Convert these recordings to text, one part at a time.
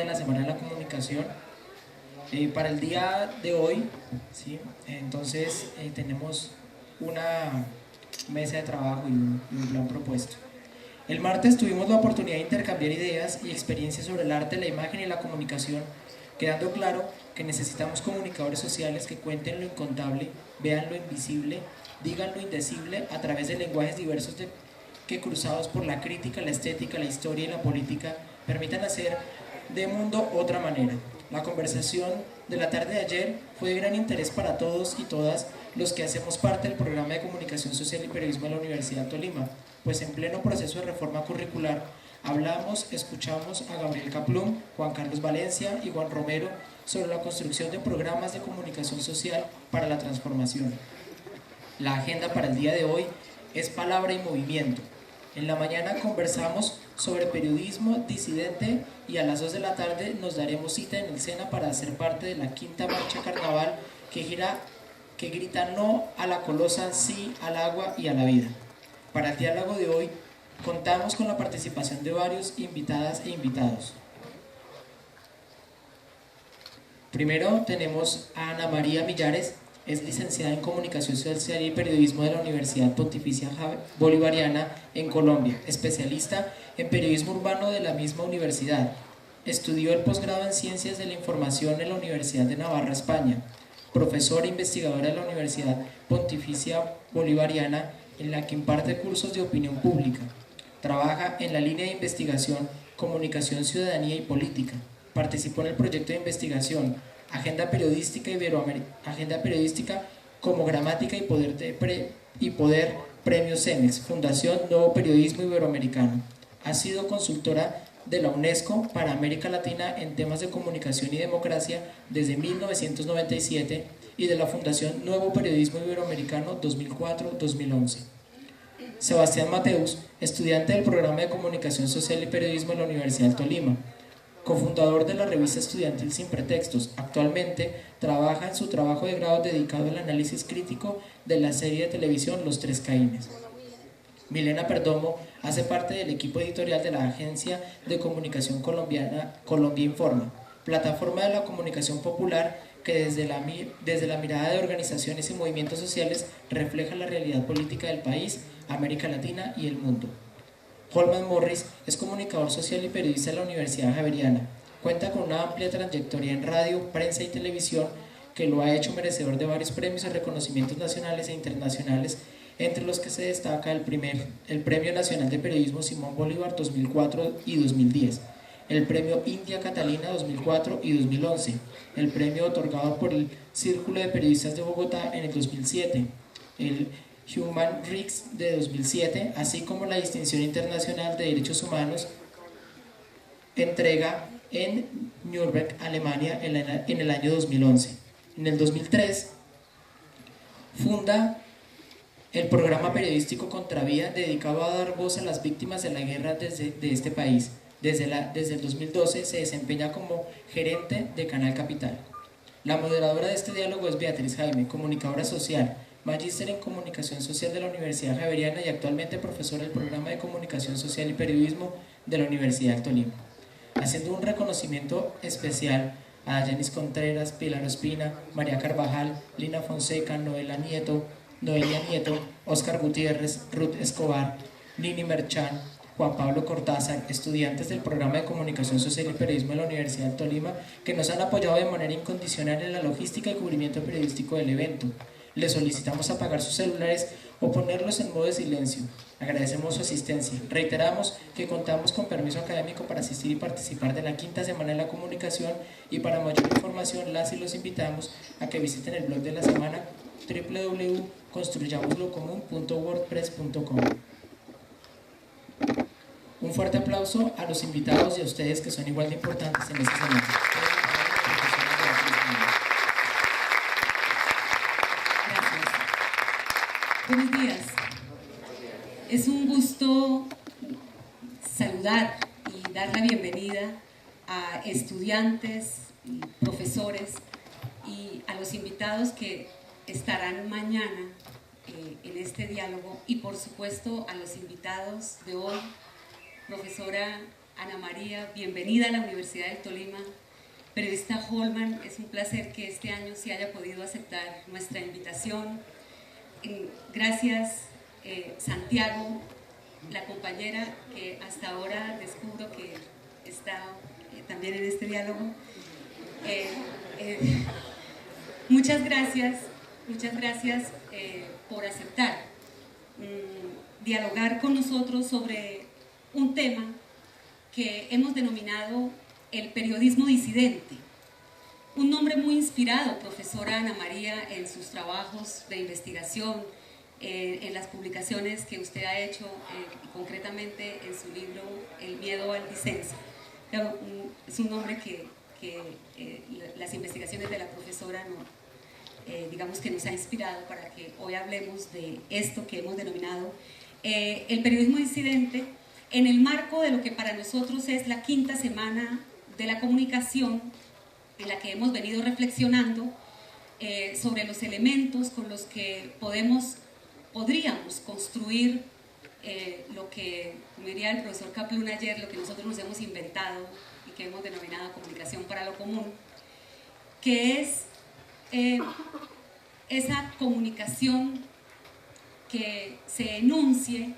de la Semana de la Comunicación. Para el día de hoy, ¿sí? Entonces tenemos una mesa de trabajo y un plan propuesto. El martes tuvimos la oportunidad de intercambiar ideas y experiencias sobre el arte, la imagen y la comunicación, quedando claro que necesitamos comunicadores sociales que cuenten lo incontable, vean lo invisible, digan lo indecible a través de lenguajes diversos que cruzados por la crítica, la estética, la historia y la política permitan hacer de mundo otra manera. La conversación de la tarde de ayer fue de gran interés para todos y todas los que hacemos parte del programa de comunicación social y periodismo de la Universidad Tolima, pues en pleno proceso de reforma curricular escuchamos a Gabriel Kaplum, Juan Carlos Valencia y Juan Romero sobre la construcción de programas de comunicación social para la transformación. La agenda para el día de hoy es palabra y movimiento. En la mañana conversamos sobre periodismo disidente y a las 2 de la tarde nos daremos cita en el SENA para hacer parte de la quinta marcha carnaval que grita no a la colosa, sí al agua y a la vida. Para el diálogo de hoy contamos con la participación de varios invitadas e invitados. Primero tenemos a Ana María Millares, es licenciada en Comunicación Social y Periodismo de la Universidad Pontificia Bolivariana en Colombia, especialista en periodismo urbano de la misma universidad. Estudió el posgrado en Ciencias de la Información en la Universidad de Navarra, España. Profesora e investigadora de la Universidad Pontificia Bolivariana, en la que imparte cursos de opinión pública. Trabaja en la línea de investigación Comunicación, Ciudadanía y Política. Participó en el proyecto de investigación Agenda Periodística como Gramática y Poder Premio CEMEX, Fundación Nuevo Periodismo Iberoamericano. Ha sido consultora de la UNESCO para América Latina en temas de comunicación y democracia desde 1997 y de la Fundación Nuevo Periodismo Iberoamericano 2004-2011. Sebastián Mateus, estudiante del programa de Comunicación Social y Periodismo en la Universidad de Tolima, cofundador de la revista estudiantil Sin Pretextos. Actualmente trabaja en su trabajo de grado dedicado al análisis crítico de la serie de televisión Los Tres Caínes. Milena Perdomo hace parte del equipo editorial de la agencia de comunicación colombiana Colombia Informa, plataforma de la comunicación popular que desde la mirada de organizaciones y movimientos sociales refleja la realidad política del país, América Latina y el mundo. Holman Morris es comunicador social y periodista de la Universidad Javeriana. Cuenta con una amplia trayectoria en radio, prensa y televisión que lo ha hecho merecedor de varios premios y reconocimientos nacionales e internacionales, entre los que se destaca el Premio Nacional de Periodismo Simón Bolívar 2004 y 2010, el Premio India Catalina 2004 y 2011, el premio otorgado por el Círculo de Periodistas de Bogotá en el 2007, el Human Rights de 2007, así como la Distinción Internacional de Derechos Humanos, entrega en Nuremberg, Alemania, en el año 2011. En el 2003 funda el programa periodístico Contravía, dedicado a dar voz a las víctimas de la guerra de este país. Desde el 2012 se desempeña como gerente de Canal Capital. La moderadora de este diálogo es Beatriz Jaime, comunicadora social, magíster en Comunicación Social de la Universidad Javeriana y actualmente profesora del programa de Comunicación Social y Periodismo de la Universidad Tolima. Haciendo un reconocimiento especial a Yanis Contreras, Pilar Ospina, María Carvajal, Lina Fonseca, Noelia Nieto, Óscar Gutiérrez, Ruth Escobar, Nini Merchan, Juan Pablo Cortázar, estudiantes del programa de Comunicación Social y Periodismo de la Universidad de Tolima, que nos han apoyado de manera incondicional en la logística y cubrimiento periodístico del evento. Les solicitamos apagar sus celulares o ponerlos en modo de silencio. Agradecemos su asistencia. Reiteramos que contamos con permiso académico para asistir y participar de la quinta semana de la comunicación, y para mayor información las y los invitamos a que visiten el blog de la semana www.construyamoslocomun.wordpress.com. Un fuerte aplauso a los invitados y a ustedes, que son igual de importantes en este semana. Buenos días. Es un gusto saludar y dar la bienvenida a estudiantes, y profesores y a los invitados que estarán mañana en este diálogo, y por supuesto a los invitados de hoy, profesora Ana María, bienvenida a la Universidad del Tolima. Periodista Holman, es un placer que este año se haya podido aceptar nuestra invitación. Gracias, Santiago, la compañera que hasta ahora descubro que está también en este diálogo. Muchas gracias por aceptar dialogar con nosotros sobre un tema que hemos denominado el periodismo disidente. Un nombre muy inspirado, profesora Ana María, en sus trabajos de investigación, en las publicaciones que usted ha hecho, concretamente en su libro El miedo al disenso. Claro, es un nombre que las investigaciones de la profesora digamos que nos ha inspirado para que hoy hablemos de esto que hemos denominado el periodismo disidente, en el marco de lo que para nosotros es la quinta semana de la comunicación, en la que hemos venido reflexionando sobre los elementos con los que podríamos construir lo que, como diría el profesor Kaplun ayer, lo que nosotros nos hemos inventado y que hemos denominado comunicación para lo común, que es esa comunicación que se enuncie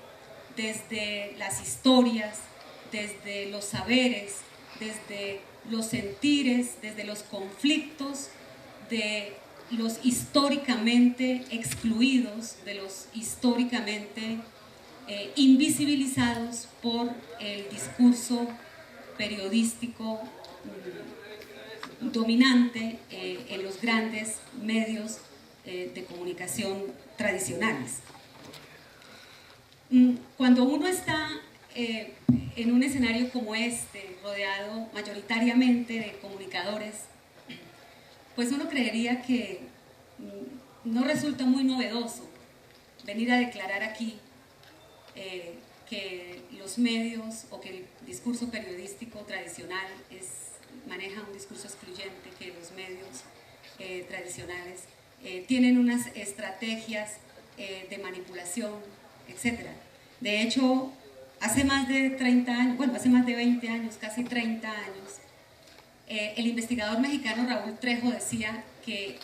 desde las historias, desde los saberes, desde los sentires, desde los conflictos de los históricamente excluidos, de los históricamente invisibilizados por el discurso periodístico dominante en los grandes medios de comunicación tradicionales. Cuando uno está en un escenario como este, rodeado mayoritariamente de comunicadores, pues uno creería que no resulta muy novedoso venir a declarar aquí que los medios o que el discurso periodístico tradicional maneja un discurso excluyente, que los medios tradicionales tienen unas estrategias de manipulación, etc. De hecho, hace más de 30 años, bueno, hace más de 20 años, casi 30 años, el investigador mexicano Raúl Trejo decía que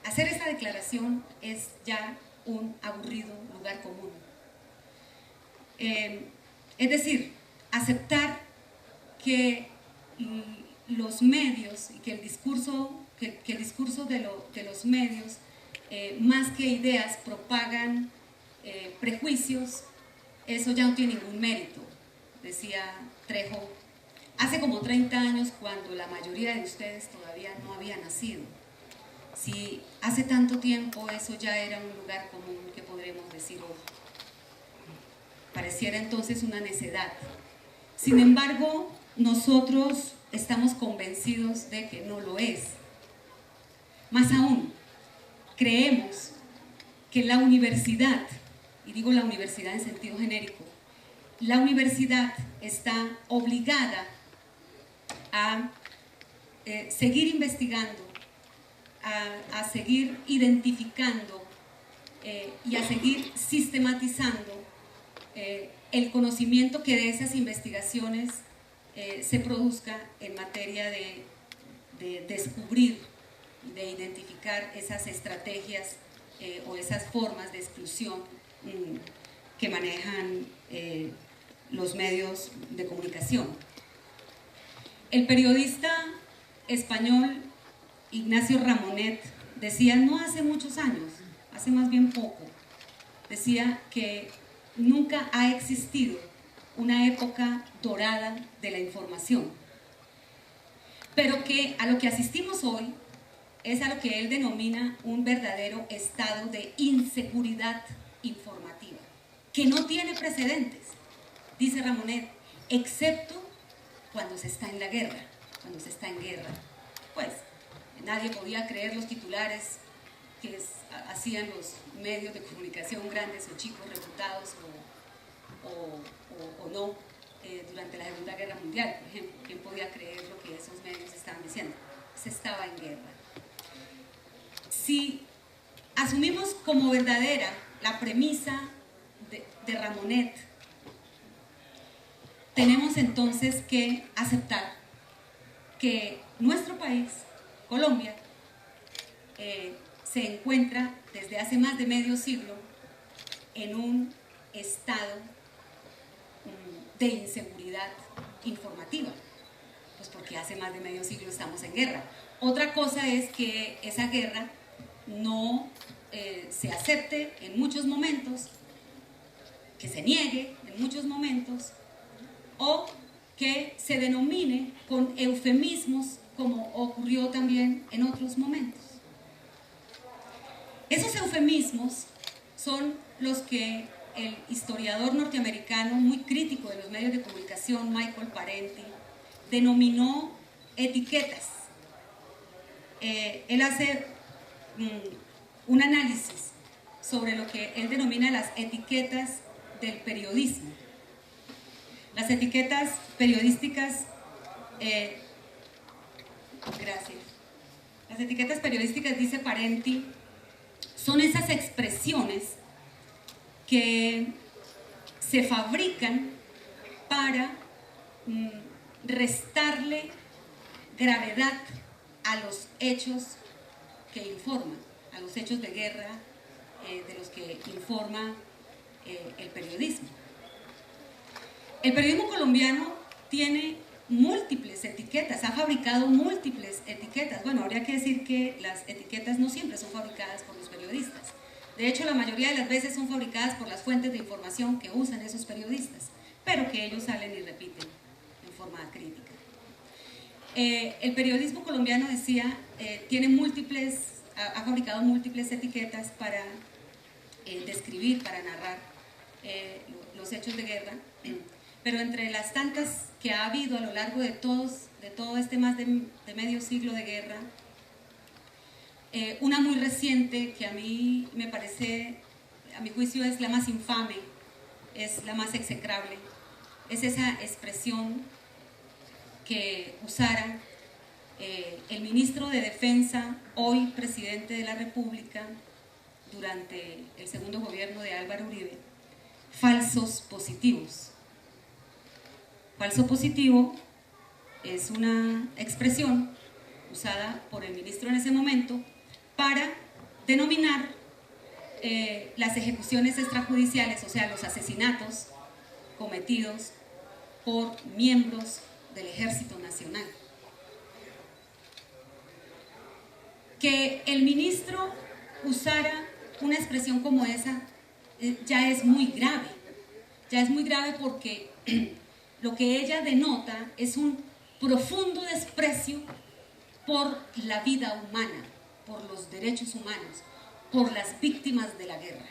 hacer esta declaración es ya un aburrido lugar común. Es decir, aceptar que los medios y que el discurso de los medios, más que ideas, propagan prejuicios, eso ya no tiene ningún mérito, decía Trejo, hace como 30 años, cuando la mayoría de ustedes todavía no había nacido. Si hace tanto tiempo eso ya era un lugar común, ¿qué podremos decir hoy? Pareciera entonces una necedad. Sin embargo, nosotros estamos convencidos de que no lo es. Más aún, creemos que la universidad, y digo la universidad en sentido genérico, la universidad está obligada a seguir investigando, a seguir identificando y a seguir sistematizando el conocimiento que de esas investigaciones se produzca en materia de descubrir, de identificar esas estrategias o esas formas de exclusión que manejan los medios de comunicación. El periodista español Ignacio Ramonet decía, no hace muchos años, hace más bien poco, decía que nunca ha existido una época dorada de la información, pero que a lo que asistimos hoy es a lo que él denomina un verdadero estado de inseguridad informativa, que no tiene precedentes, dice Ramonet, excepto cuando se está en la guerra, cuando se está en guerra. Pues nadie podía creer los titulares que hacían los medios de comunicación grandes o chicos, reputados o no, durante la Segunda Guerra Mundial, por ejemplo. ¿Quién podía creer lo que esos medios estaban diciendo? Se estaba en guerra. Si asumimos como verdadera la premisa de Ramonet, tenemos entonces que aceptar que nuestro país, Colombia, se encuentra desde hace más de medio siglo en un estado de inseguridad informativa, pues porque hace más de medio siglo estamos en guerra. Otra cosa es que esa guerra no se acepte en muchos momentos, que se niegue en muchos momentos, o que se denomine con eufemismos como ocurrió también en otros momentos. Esos eufemismos son los que el historiador norteamericano muy crítico de los medios de comunicación, Michael Parenti, denominó etiquetas. Él hace un análisis sobre lo que él denomina las etiquetas del periodismo. Las etiquetas periodísticas, gracias. Las etiquetas periodísticas, dice Parenti, son esas expresiones que se fabrican para restarle gravedad a los hechos que informan, a los hechos de guerra de los que informa el periodismo. El periodismo colombiano tiene múltiples etiquetas, ha fabricado múltiples etiquetas. Bueno, habría que decir que las etiquetas no siempre son fabricadas por los periodistas. De hecho, la mayoría de las veces son fabricadas por las fuentes de información que usan esos periodistas, pero que ellos salen y repiten en forma crítica. El periodismo colombiano, decía, ha fabricado múltiples etiquetas para describir, para narrar los hechos de guerra, pero entre las tantas que ha habido a lo largo de todo este más de medio siglo de guerra, una muy reciente que a mí me parece, a mi juicio es la más infame, es la más execrable, es esa expresión que usara el ministro de Defensa, hoy presidente de la República, durante el segundo gobierno de Álvaro Uribe: falsos positivos. Falso positivo es una expresión usada por el ministro en ese momento para denominar las ejecuciones extrajudiciales, o sea, los asesinatos cometidos por miembros del Ejército Nacional. Que el ministro usara una expresión como esa ya es muy grave porque lo que ella denota es un profundo desprecio por la vida humana, por los derechos humanos, por las víctimas de la guerra.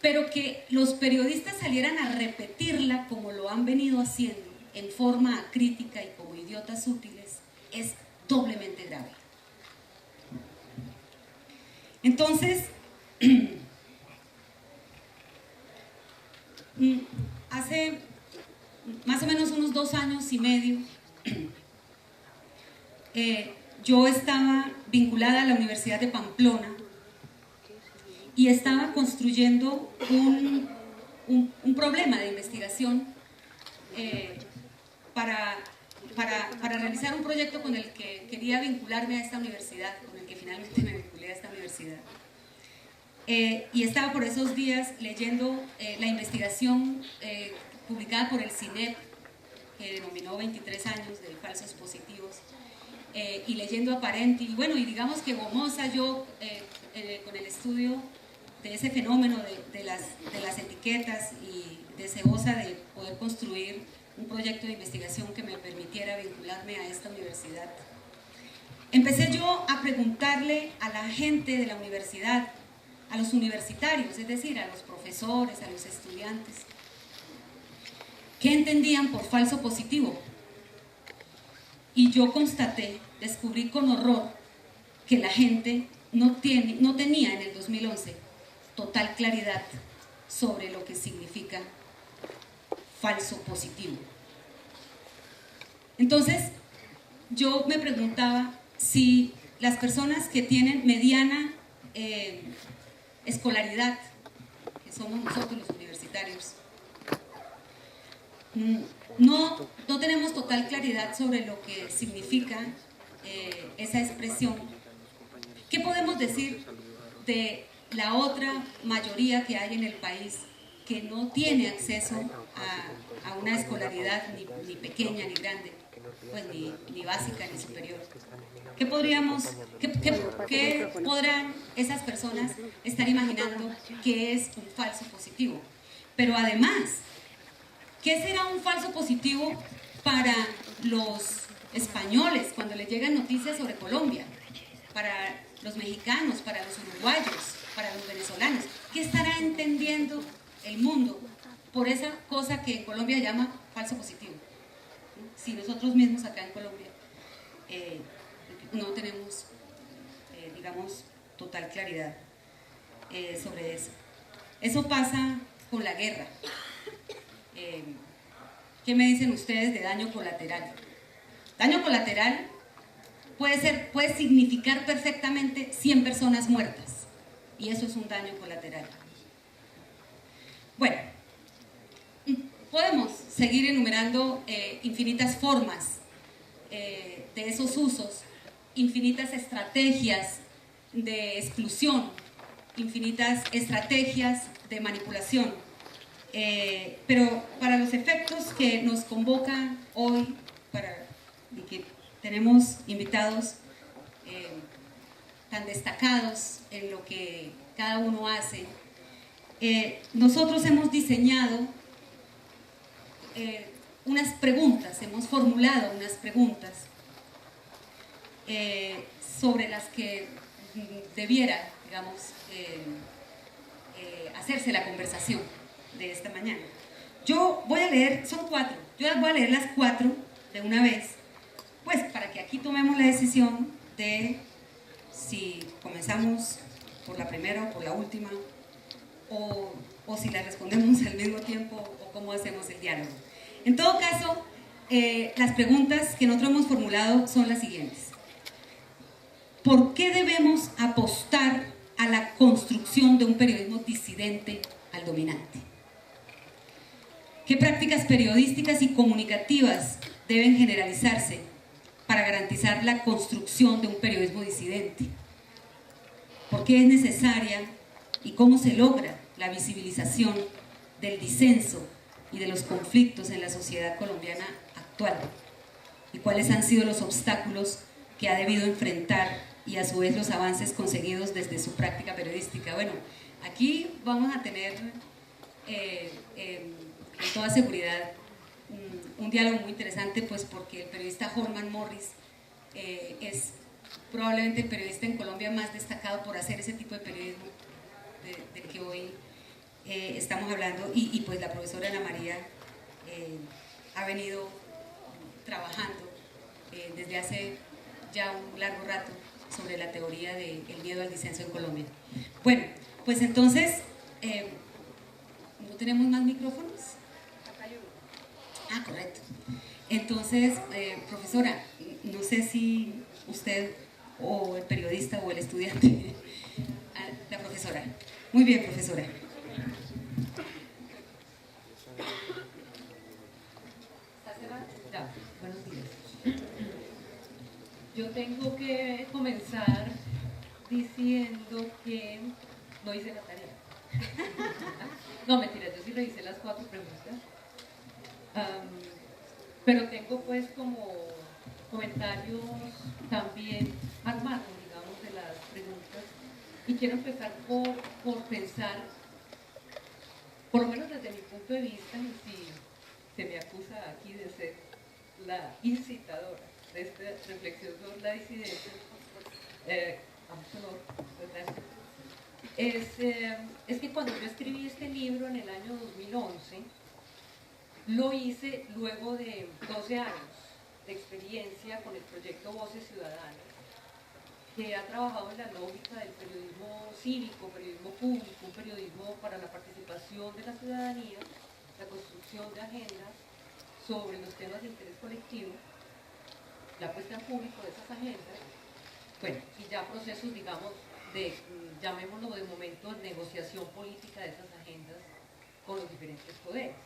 Pero que los periodistas salieran a repetirla como lo han venido haciendo, en forma acrítica y como idiotas útiles, es doblemente grave. Entonces, hace más o menos unos 2 años y medio, yo estaba vinculada a la Universidad de Pamplona y estaba construyendo un problema de investigación para realizar un proyecto con el que quería vincularme a esta universidad, con el que finalmente me vinculé a esta universidad. Y estaba por esos días leyendo la investigación publicada por el CINEP, que denominó 23 años de falsos positivos, y leyendo a Parenti, y bueno, y digamos que gomosa yo con el estudio de ese fenómeno de las etiquetas, y deseosa de poder construir un proyecto de investigación que me permitiera vincularme a esta universidad. Empecé yo a preguntarle a la gente de la universidad, a los universitarios, es decir, a los profesores, a los estudiantes, ¿qué entendían por falso positivo? Y yo descubrí con horror que la gente no tenía en el 2011 total claridad sobre lo que significa falso positivo. Entonces, yo me preguntaba si las personas que tienen mediana escolaridad, que somos nosotros los universitarios, no tenemos total claridad sobre lo que significa esa expresión. ¿Qué podemos decir de la otra mayoría que hay en el país que no tiene acceso a una escolaridad ni pequeña ni grande, pues ni básica ni superior? ¿Qué podrán esas personas estar imaginando que es un falso positivo? Pero además, ¿qué será un falso positivo para los españoles cuando les llegan noticias sobre Colombia? Para los mexicanos, para los uruguayos, para los venezolanos. ¿Qué estará entendiendo el mundo por esa cosa que en Colombia llama falso positivo? Si nosotros mismos acá en Colombia no tenemos, digamos, total claridad sobre eso. Eso pasa con la guerra. ¿Qué me dicen ustedes de daño colateral? Daño colateral puede significar perfectamente 100 personas muertas, y eso es un daño colateral. Bueno, podemos seguir enumerando infinitas formas de esos usos, infinitas estrategias de exclusión, infinitas estrategias de manipulación, pero para los efectos que nos convocan hoy, y que tenemos invitados tan destacados en lo que cada uno hace, nosotros hemos diseñado unas preguntas, hemos formulado unas preguntas sobre las que debiera, digamos, hacerse la conversación de esta mañana. Yo voy a leer, son 4, yo las voy a leer las 4 de una vez, pues para que aquí tomemos la decisión de si comenzamos por la primera o por la última, o si la respondemos al mismo tiempo, o cómo hacemos el diálogo. En todo caso, las preguntas que nosotros hemos formulado son las siguientes. ¿Por qué debemos apostar a la construcción de un periodismo disidente al dominante? ¿Qué prácticas periodísticas y comunicativas deben generalizarse para garantizar la construcción de un periodismo disidente? ¿Por qué es necesaria y cómo se logra la visibilización del disenso y de los conflictos en la sociedad colombiana actual? ¿Y cuáles han sido los obstáculos que ha debido enfrentar y a su vez los avances conseguidos desde su práctica periodística? Bueno, aquí vamos a tener con toda seguridad un diálogo muy interesante, pues porque el periodista Holman Morris es probablemente el periodista en Colombia más destacado por hacer ese tipo de periodismo del que hoy estamos hablando, y pues la profesora Ana María ha venido trabajando desde hace ya un largo rato sobre la teoría del miedo al disenso en Colombia. Bueno, pues entonces, ¿no tenemos más micrófonos? Ah, correcto. Entonces, profesora, no sé si usted o el periodista o el estudiante, la profesora. Muy bien, profesora. Ya, buenos días. Yo tengo que comenzar diciendo que no hice la tarea. No, mentira, yo sí le hice las 4 preguntas. Pero tengo pues como comentarios también armados, digamos, de las preguntas. Y quiero empezar por pensar, por lo menos desde mi punto de vista, y si se me acusa aquí de ser la incitadora de esta reflexión sobre la disidencia, es que cuando yo escribí este libro en el año 2011, lo hice luego de 12 años de experiencia con el proyecto Voces Ciudadanas, que ha trabajado en la lógica del periodismo cívico, periodismo público, un periodismo para la participación de la ciudadanía, la construcción de agendas sobre los temas de interés colectivo, la puesta en público de esas agendas, bueno, y ya procesos, digamos, de, llamémoslo de momento, negociación política de esas agendas con los diferentes poderes.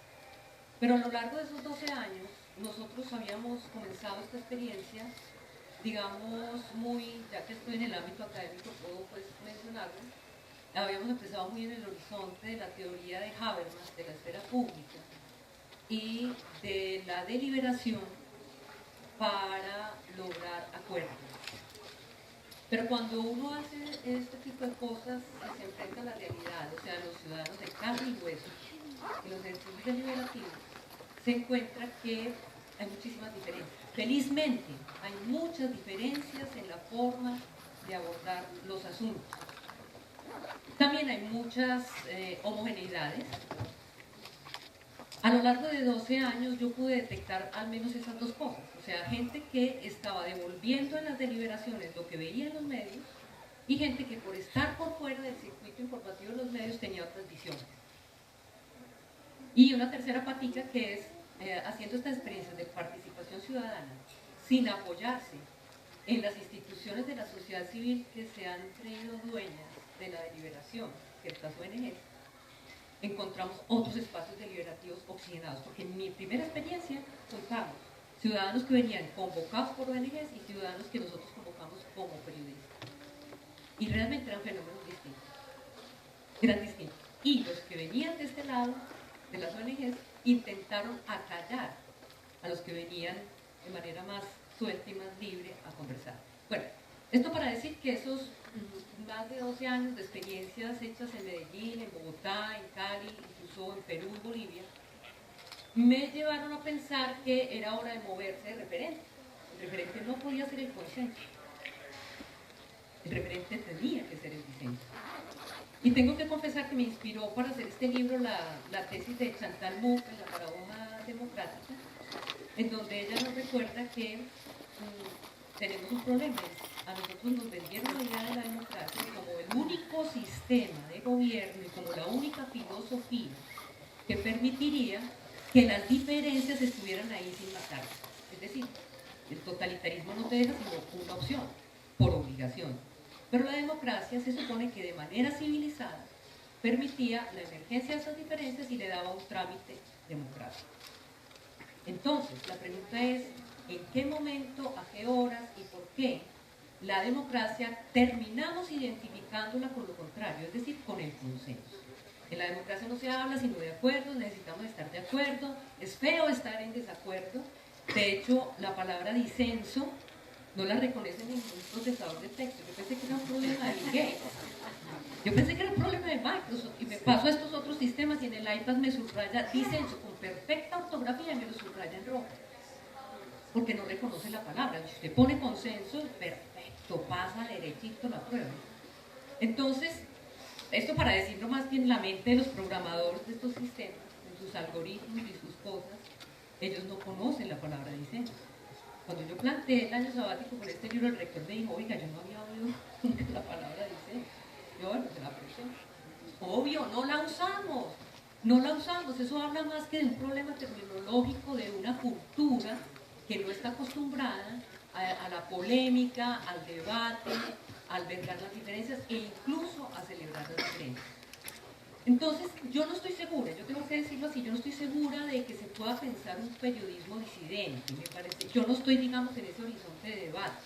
Pero a lo largo de esos 12 años, nosotros habíamos comenzado esta experiencia, digamos, ya que estoy en el ámbito académico, puedo pues mencionarlo, habíamos empezado muy en el horizonte de la teoría de Habermas, de la esfera pública, y de la deliberación para lograr acuerdos. Pero cuando uno hace este tipo de cosas, se enfrenta a la realidad, o sea, los ciudadanos de carne y hueso, y los ejercicios deliberativos, se encuentra que hay muchísimas diferencias. Felizmente, hay muchas diferencias en la forma de abordar los asuntos. También hay muchas homogeneidades. A lo largo de 12 años yo pude detectar al menos esas dos cosas. O sea, gente que estaba devolviendo en las deliberaciones lo que veía en los medios y gente que por estar por fuera del circuito informativo de los medios tenía otras visiones. Y una tercera patica que es haciendo estas experiencias de participación ciudadana sin apoyarse en las instituciones de la sociedad civil que se han creído dueñas de la deliberación, ciertas ONGs, encontramos otros espacios deliberativos oxigenados, porque en mi primera experiencia contamos ciudadanos que venían convocados por ONGs y ciudadanos que nosotros convocamos como periodistas. Y realmente eran fenómenos distintos. Eran distintos. Y los que venían de este lado, de las ONGs, intentaron acallar a los que venían de manera más suelta y más libre a conversar. Bueno, esto para decir que esos más de 12 años de experiencias hechas en Medellín, en Bogotá, en Cali, incluso en Perú, en Bolivia, me llevaron a pensar que era hora de moverse de referente. El referente no podía ser el consenso. El referente tenía que ser el disenso. Y tengo que confesar que me inspiró para hacer este libro la tesis de Chantal Mouffe, en la paradoja democrática, en donde ella nos recuerda que tenemos un problema. A nosotros nos vendieron la idea de la democracia como el único sistema de gobierno y como la única filosofía que permitiría que las diferencias estuvieran ahí sin matarse. Es decir, el totalitarismo no te deja sino una opción, por obligación. Pero la democracia se supone que de manera civilizada permitía la emergencia de esas diferencias y le daba un trámite democrático. Entonces, la pregunta es, ¿en qué momento, a qué horas y por qué la democracia terminamos identificándola con lo contrario, es decir, con el consenso? En la democracia no se habla sino de acuerdos, necesitamos estar de acuerdo, es feo estar en desacuerdo. De hecho, la palabra disenso no la reconoce ningún procesador de texto. Yo pensé que era un problema de Bill Gates. Yo pensé que era un problema de Microsoft y me paso a estos otros sistemas y en el iPad me subraya disenso con perfecta ortografía y me lo subraya en rojo. Porque no reconoce la palabra. Si usted pone consenso, perfecto, pasa derechito la prueba. Entonces, esto para decirlo más que en la mente de los programadores de estos sistemas, en sus algoritmos y sus cosas, ellos no conocen la palabra disenso. Cuando yo planteé el año sabático por este libro, el rector me dijo, oiga, yo no había oído nunca la palabra disenso. Yo, bueno, se la presento. Obvio, no la usamos. No la usamos. Eso habla más que de un problema terminológico de una cultura que no está acostumbrada a la polémica, al debate, a albergar las diferencias e incluso a celebrar las diferencias. Entonces, yo no estoy segura, yo tengo que decirlo así, yo no estoy segura de que se pueda pensar un periodismo disidente, me parece. Yo no estoy, digamos, en ese horizonte de debate.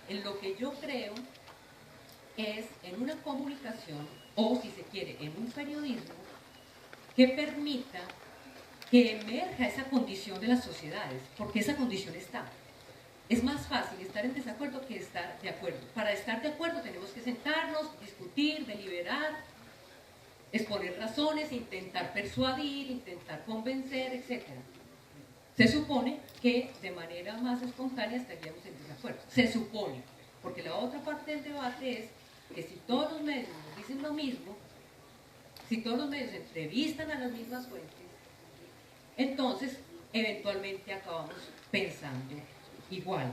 En lo que yo creo es en una comunicación, o si se quiere, en un periodismo que permita que emerja esa condición de las sociedades, porque esa condición está. Es más fácil estar en desacuerdo que estar de acuerdo. Para estar de acuerdo tenemos que sentarnos, discutir, deliberar, exponer razones, intentar persuadir, intentar convencer, etc. Se supone que de manera más espontánea estaríamos en desacuerdo. Se supone, porque la otra parte del debate es que si todos los medios nos dicen lo mismo, si todos los medios entrevistan a las mismas fuentes, entonces eventualmente acabamos pensando igual.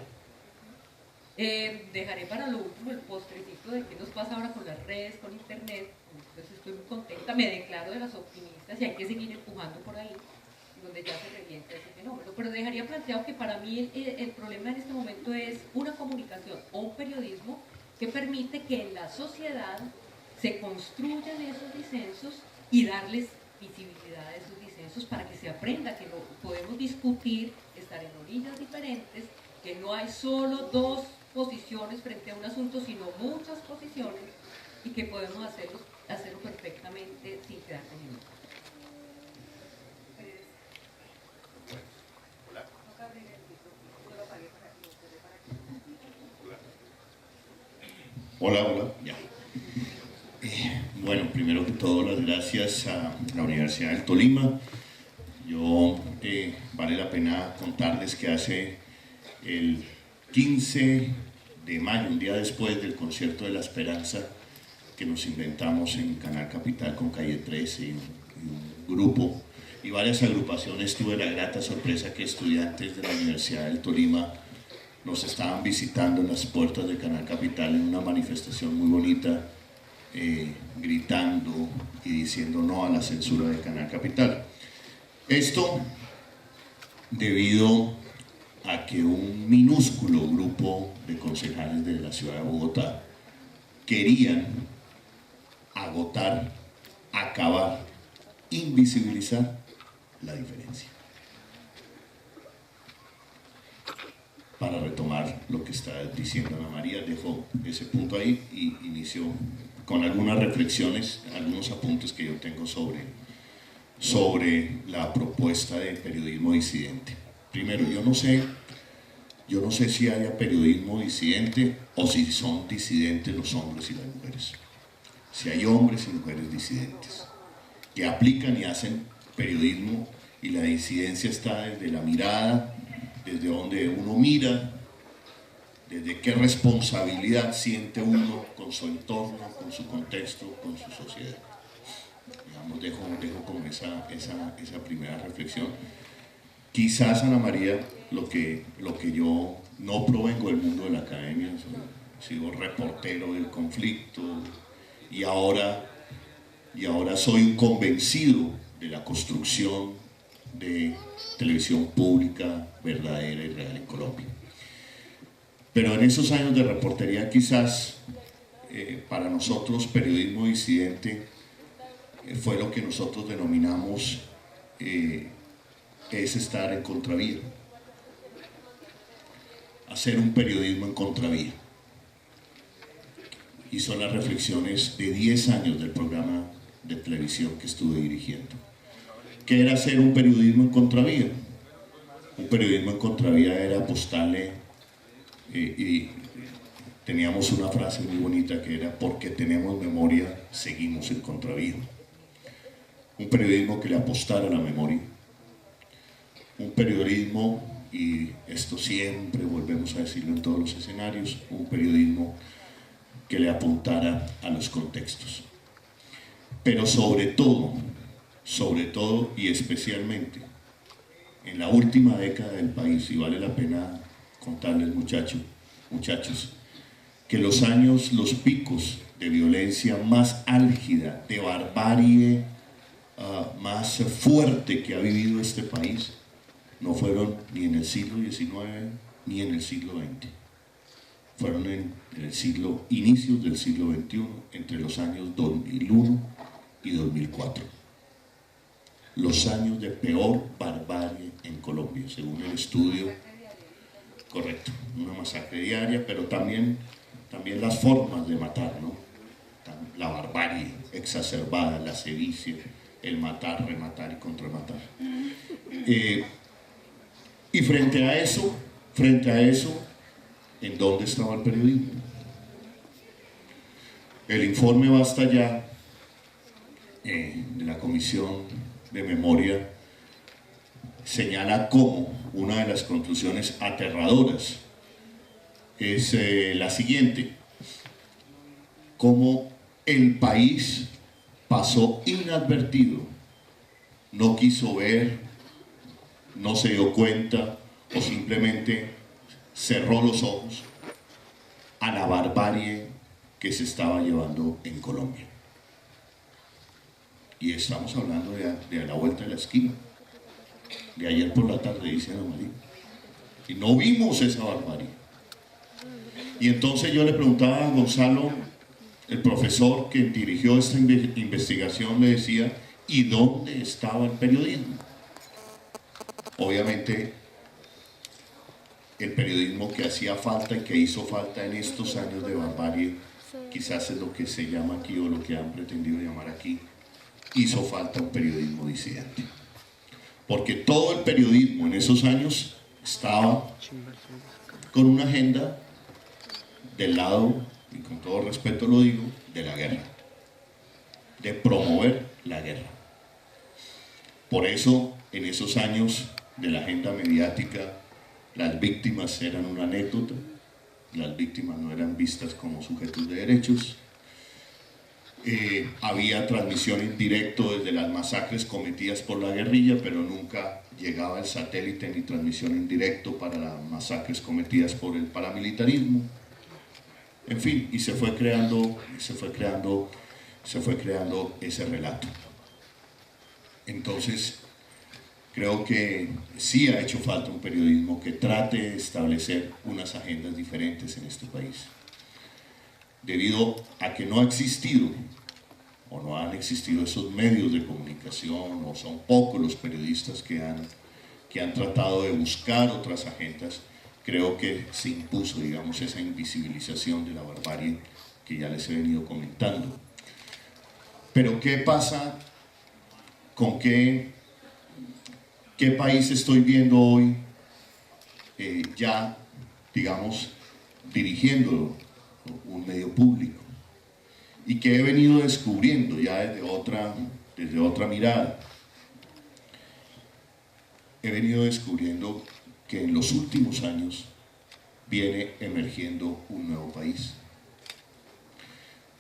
Dejaré para lo último el postrecito de qué nos pasa ahora con las redes, con internet. Entonces estoy muy contenta, me declaro de las optimistas y hay que seguir empujando por ahí, donde ya se revienta ese fenómeno. Pero dejaría planteado que para mí el problema en este momento es una comunicación o un periodismo que permite que en la sociedad se construyan esos disensos y darles visibilidad a esos disensos para que se se aprenda que podemos discutir, estar en orillas diferentes, que no hay solo dos posiciones frente a un asunto, sino muchas posiciones, y que podemos hacerlo perfectamente sin quedarse en el Hola, hola, ya. Bueno, primero que todo, las gracias a la Universidad del Tolima. Vale la pena contarles que hace el 15 de mayo, un día después del concierto de la Esperanza que nos inventamos en Canal Capital con Calle 13 y un grupo y varias agrupaciones, tuve la grata sorpresa que estudiantes de la Universidad del Tolima nos estaban visitando en las puertas del Canal Capital en una manifestación muy bonita, gritando y diciendo no a la censura del Canal Capital. Esto debido a que un minúsculo grupo de concejales de la ciudad de Bogotá querían agotar, acabar, invisibilizar la diferencia. Para retomar lo que está diciendo Ana María, dejo ese punto ahí y inicio con algunas reflexiones, algunos apuntes que yo tengo sobre la propuesta de periodismo disidente. Primero, yo no sé si haya periodismo disidente o si son disidentes los hombres y las mujeres. Si hay hombres y mujeres disidentes que aplican y hacen periodismo, y la disidencia está desde la mirada, desde donde uno mira, desde qué responsabilidad siente uno con su entorno, con su contexto, con su sociedad. Digamos, dejo como esa primera reflexión. Quizás, Ana María, lo que yo no provengo del mundo de la academia, sigo reportero del conflicto y ahora soy un convencido de la construcción de televisión pública verdadera y real en Colombia. Pero en esos años de reportería quizás para nosotros periodismo disidente fue lo que nosotros denominamos es estar en contravía, hacer un periodismo en contravía. Y son las reflexiones de 10 años del programa de televisión que estuve dirigiendo. ¿Qué era hacer un periodismo en contravía? Un periodismo en contravía era apostarle, y teníamos una frase muy bonita que era: porque tenemos memoria, seguimos en contravía. Un periodismo que le apostara a la memoria. Un periodismo, y esto siempre volvemos a decirlo en todos los escenarios, un periodismo que le apuntara a los contextos. Pero sobre todo y especialmente en la última década del país, y vale la pena contarles muchachos, que los picos de violencia más álgida, de barbarie más fuerte que ha vivido este país, no fueron ni en el siglo XIX ni en el siglo XX. Fueron en el inicios del siglo XXI, entre los años 2001 y 2004. Los años de peor barbarie en Colombia, según el estudio. Correcto, una masacre diaria, pero también las formas de matar, ¿no? La barbarie exacerbada, la sevicia, el matar, rematar y contramatar. Y frente a eso, ¿en dónde estaba el periodismo? El informe Basta Ya de la Comisión de Memoria señala como una de las conclusiones aterradoras es la siguiente: cómo el país pasó inadvertido, no quiso ver, no se dio cuenta o simplemente cerró los ojos a la barbarie que se estaba llevando en Colombia. Y estamos hablando de la vuelta de la esquina, de ayer por la tarde, dice Ana María. Y no vimos esa barbarie. Y entonces yo le preguntaba a Gonzalo, el profesor que dirigió esta investigación, le decía: ¿y dónde estaba el periodismo? Obviamente, el periodismo que hacía falta y que hizo falta en estos años de barbarie, quizás es lo que se llama aquí o lo que han pretendido llamar aquí, hizo falta un periodismo disidente. Porque todo el periodismo en esos años estaba con una agenda del lado, y con todo respeto lo digo, de la guerra, de promover la guerra. Por eso, en esos años de la agenda mediática, las víctimas eran una anécdota, las víctimas no eran vistas como sujetos de derechos, había transmisión en directo desde las masacres cometidas por la guerrilla, pero nunca llegaba el satélite ni transmisión en directo para las masacres cometidas por el paramilitarismo. En fin, y se fue creando ese relato. Entonces, creo que sí ha hecho falta un periodismo que trate de establecer unas agendas diferentes en este país. Debido a que no ha existido o no han existido esos medios de comunicación, o son pocos los periodistas que han tratado de buscar otras agendas, creo que se impuso, digamos, esa invisibilización de la barbarie que ya les he venido comentando. Pero ¿qué pasa con qué país estoy viendo hoy ya, digamos, dirigiendo un medio público? Y que he venido descubriendo ya desde otra mirada. He venido descubriendo que en los últimos años viene emergiendo un nuevo país.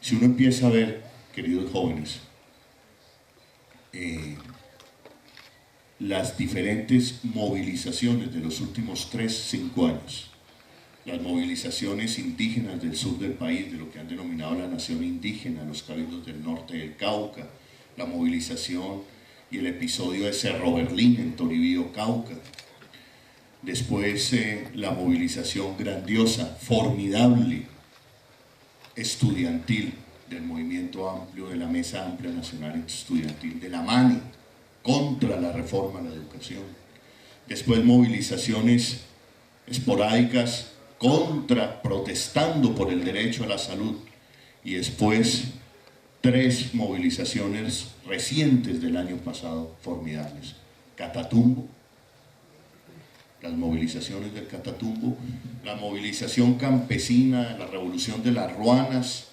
Si uno empieza a ver, queridos jóvenes, las diferentes movilizaciones de los últimos 3-5 años, las movilizaciones indígenas del sur del país, de lo que han denominado la nación indígena, los cabildos del norte del Cauca, la movilización y el episodio de Cerro Berlín en Toribío, Cauca. Después la movilización grandiosa, formidable, estudiantil, del movimiento amplio, de la Mesa Amplia Nacional Estudiantil, de la MANE, contra la reforma a la educación. Después movilizaciones esporádicas protestando por el derecho a la salud, y después 3 movilizaciones recientes del año pasado formidables. Catatumbo, las movilizaciones del Catatumbo, la movilización campesina, la revolución de las Ruanas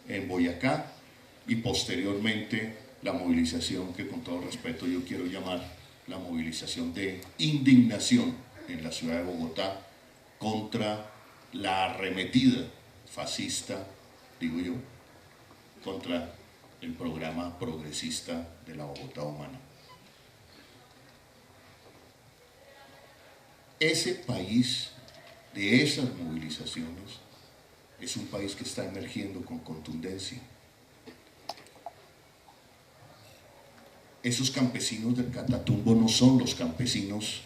en Boyacá, y posteriormente la movilización que con todo respeto yo quiero llamar la movilización de indignación en la ciudad de Bogotá contra la arremetida fascista, digo yo, contra el programa progresista de la Bogotá humana. Ese país de esas movilizaciones es un país que está emergiendo con contundencia. Esos campesinos del Catatumbo no son los campesinos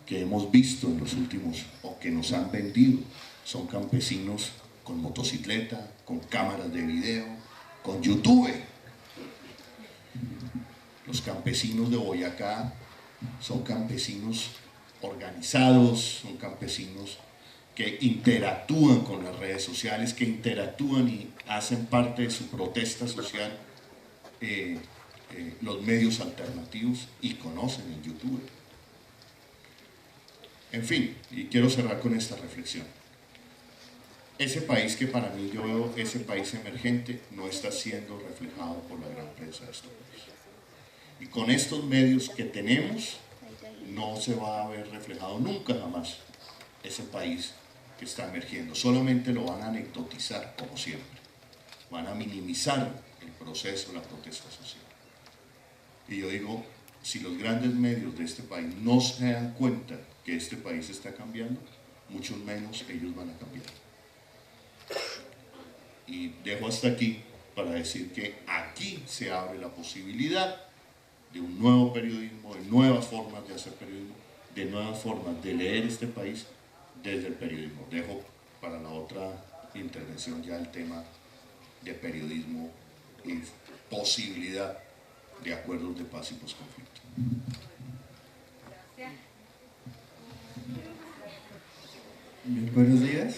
que hemos visto en los últimos, o que nos han vendido. Son campesinos con motocicleta, con cámaras de video, con YouTube. Los campesinos de Boyacá son campesinos organizados, son campesinos que interactúan con las redes sociales, que interactúan y hacen parte de su protesta social los medios alternativos, y conocen el YouTube. En fin, y quiero cerrar con esta reflexión. Ese país que para mí yo veo, ese país emergente, no está siendo reflejado por la gran prensa de este país. Y con estos medios que tenemos, no se va a ver reflejado nunca jamás ese país que está emergiendo. Solamente lo van a anecdotizar, como siempre. Van a minimizar el proceso, la protesta social. Y yo digo, si los grandes medios de este país no se dan cuenta que este país está cambiando, mucho menos ellos van a cambiar. Y dejo hasta aquí para decir que aquí se abre la posibilidad de un nuevo periodismo, de nuevas formas de hacer periodismo, de nuevas formas de leer este país desde el periodismo. Dejo para la otra intervención ya el tema de periodismo y posibilidad de acuerdos de paz y posconflicto. Gracias. Buenos días.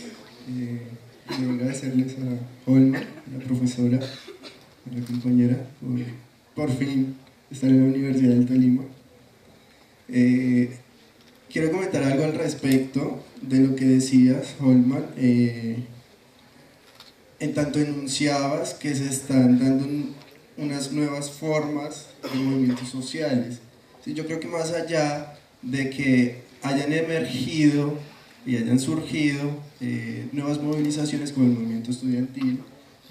Quiero agradecerles a Olma, a la profesora, a la compañera, por fin estar en la Universidad del Tolima. Quiero comentar algo al respecto de lo que decías, Holman. En tanto enunciabas que se están dando unas nuevas formas de movimientos sociales. Sí, yo creo que más allá de que hayan emergido y hayan surgido nuevas movilizaciones como el movimiento estudiantil,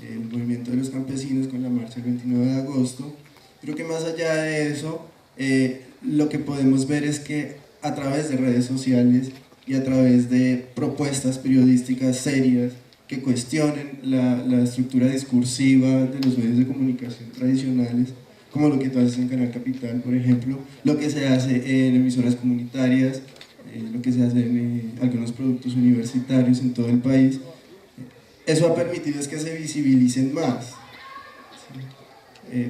el movimiento de los campesinos con la marcha del 29 de agosto, creo que más allá de eso, lo que podemos ver es que a través de redes sociales y a través de propuestas periodísticas serias que cuestionen la estructura discursiva de los medios de comunicación tradicionales, como lo que tú haces en Canal Capital, por ejemplo, lo que se hace en emisoras comunitarias, lo que se hace en algunos productos universitarios en todo el país. Eso ha permitido es que se visibilicen más, ¿sí?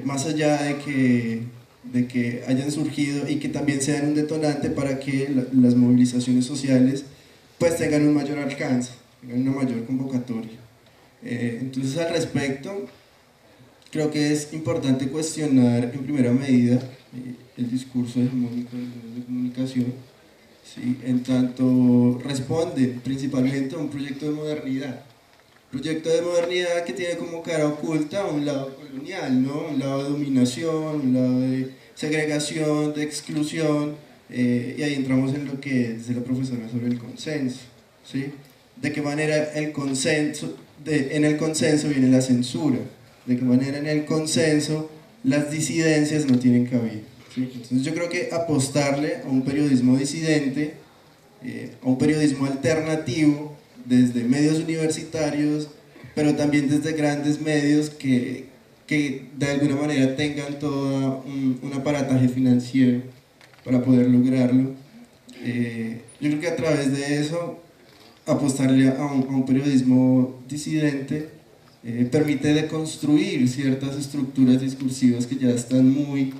Más allá de que hayan surgido y que también sean un detonante para que las movilizaciones sociales pues tengan un mayor alcance, tengan una mayor convocatoria. Entonces, al respecto, creo que es importante cuestionar en primera medida el discurso hegemónico de los medios de comunicación, ¿sí? En tanto responde principalmente a un proyecto de modernidad. Proyecto de modernidad que tiene como cara oculta un lado colonial, ¿no? Un lado de dominación, un lado de segregación, de exclusión, y ahí entramos en lo que dice la profesora sobre el consenso, ¿sí? De qué manera el consenso, en el consenso viene la censura, de qué manera en el consenso las disidencias no tienen cabida, ¿sí? Entonces yo creo que apostarle a un periodismo disidente, a un periodismo alternativo, desde medios universitarios, pero también desde grandes medios que de alguna manera tengan todo un aparataje financiero para poder lograrlo. Yo creo que a través de eso, apostarle a un periodismo disidente permite deconstruir ciertas estructuras discursivas que ya están muy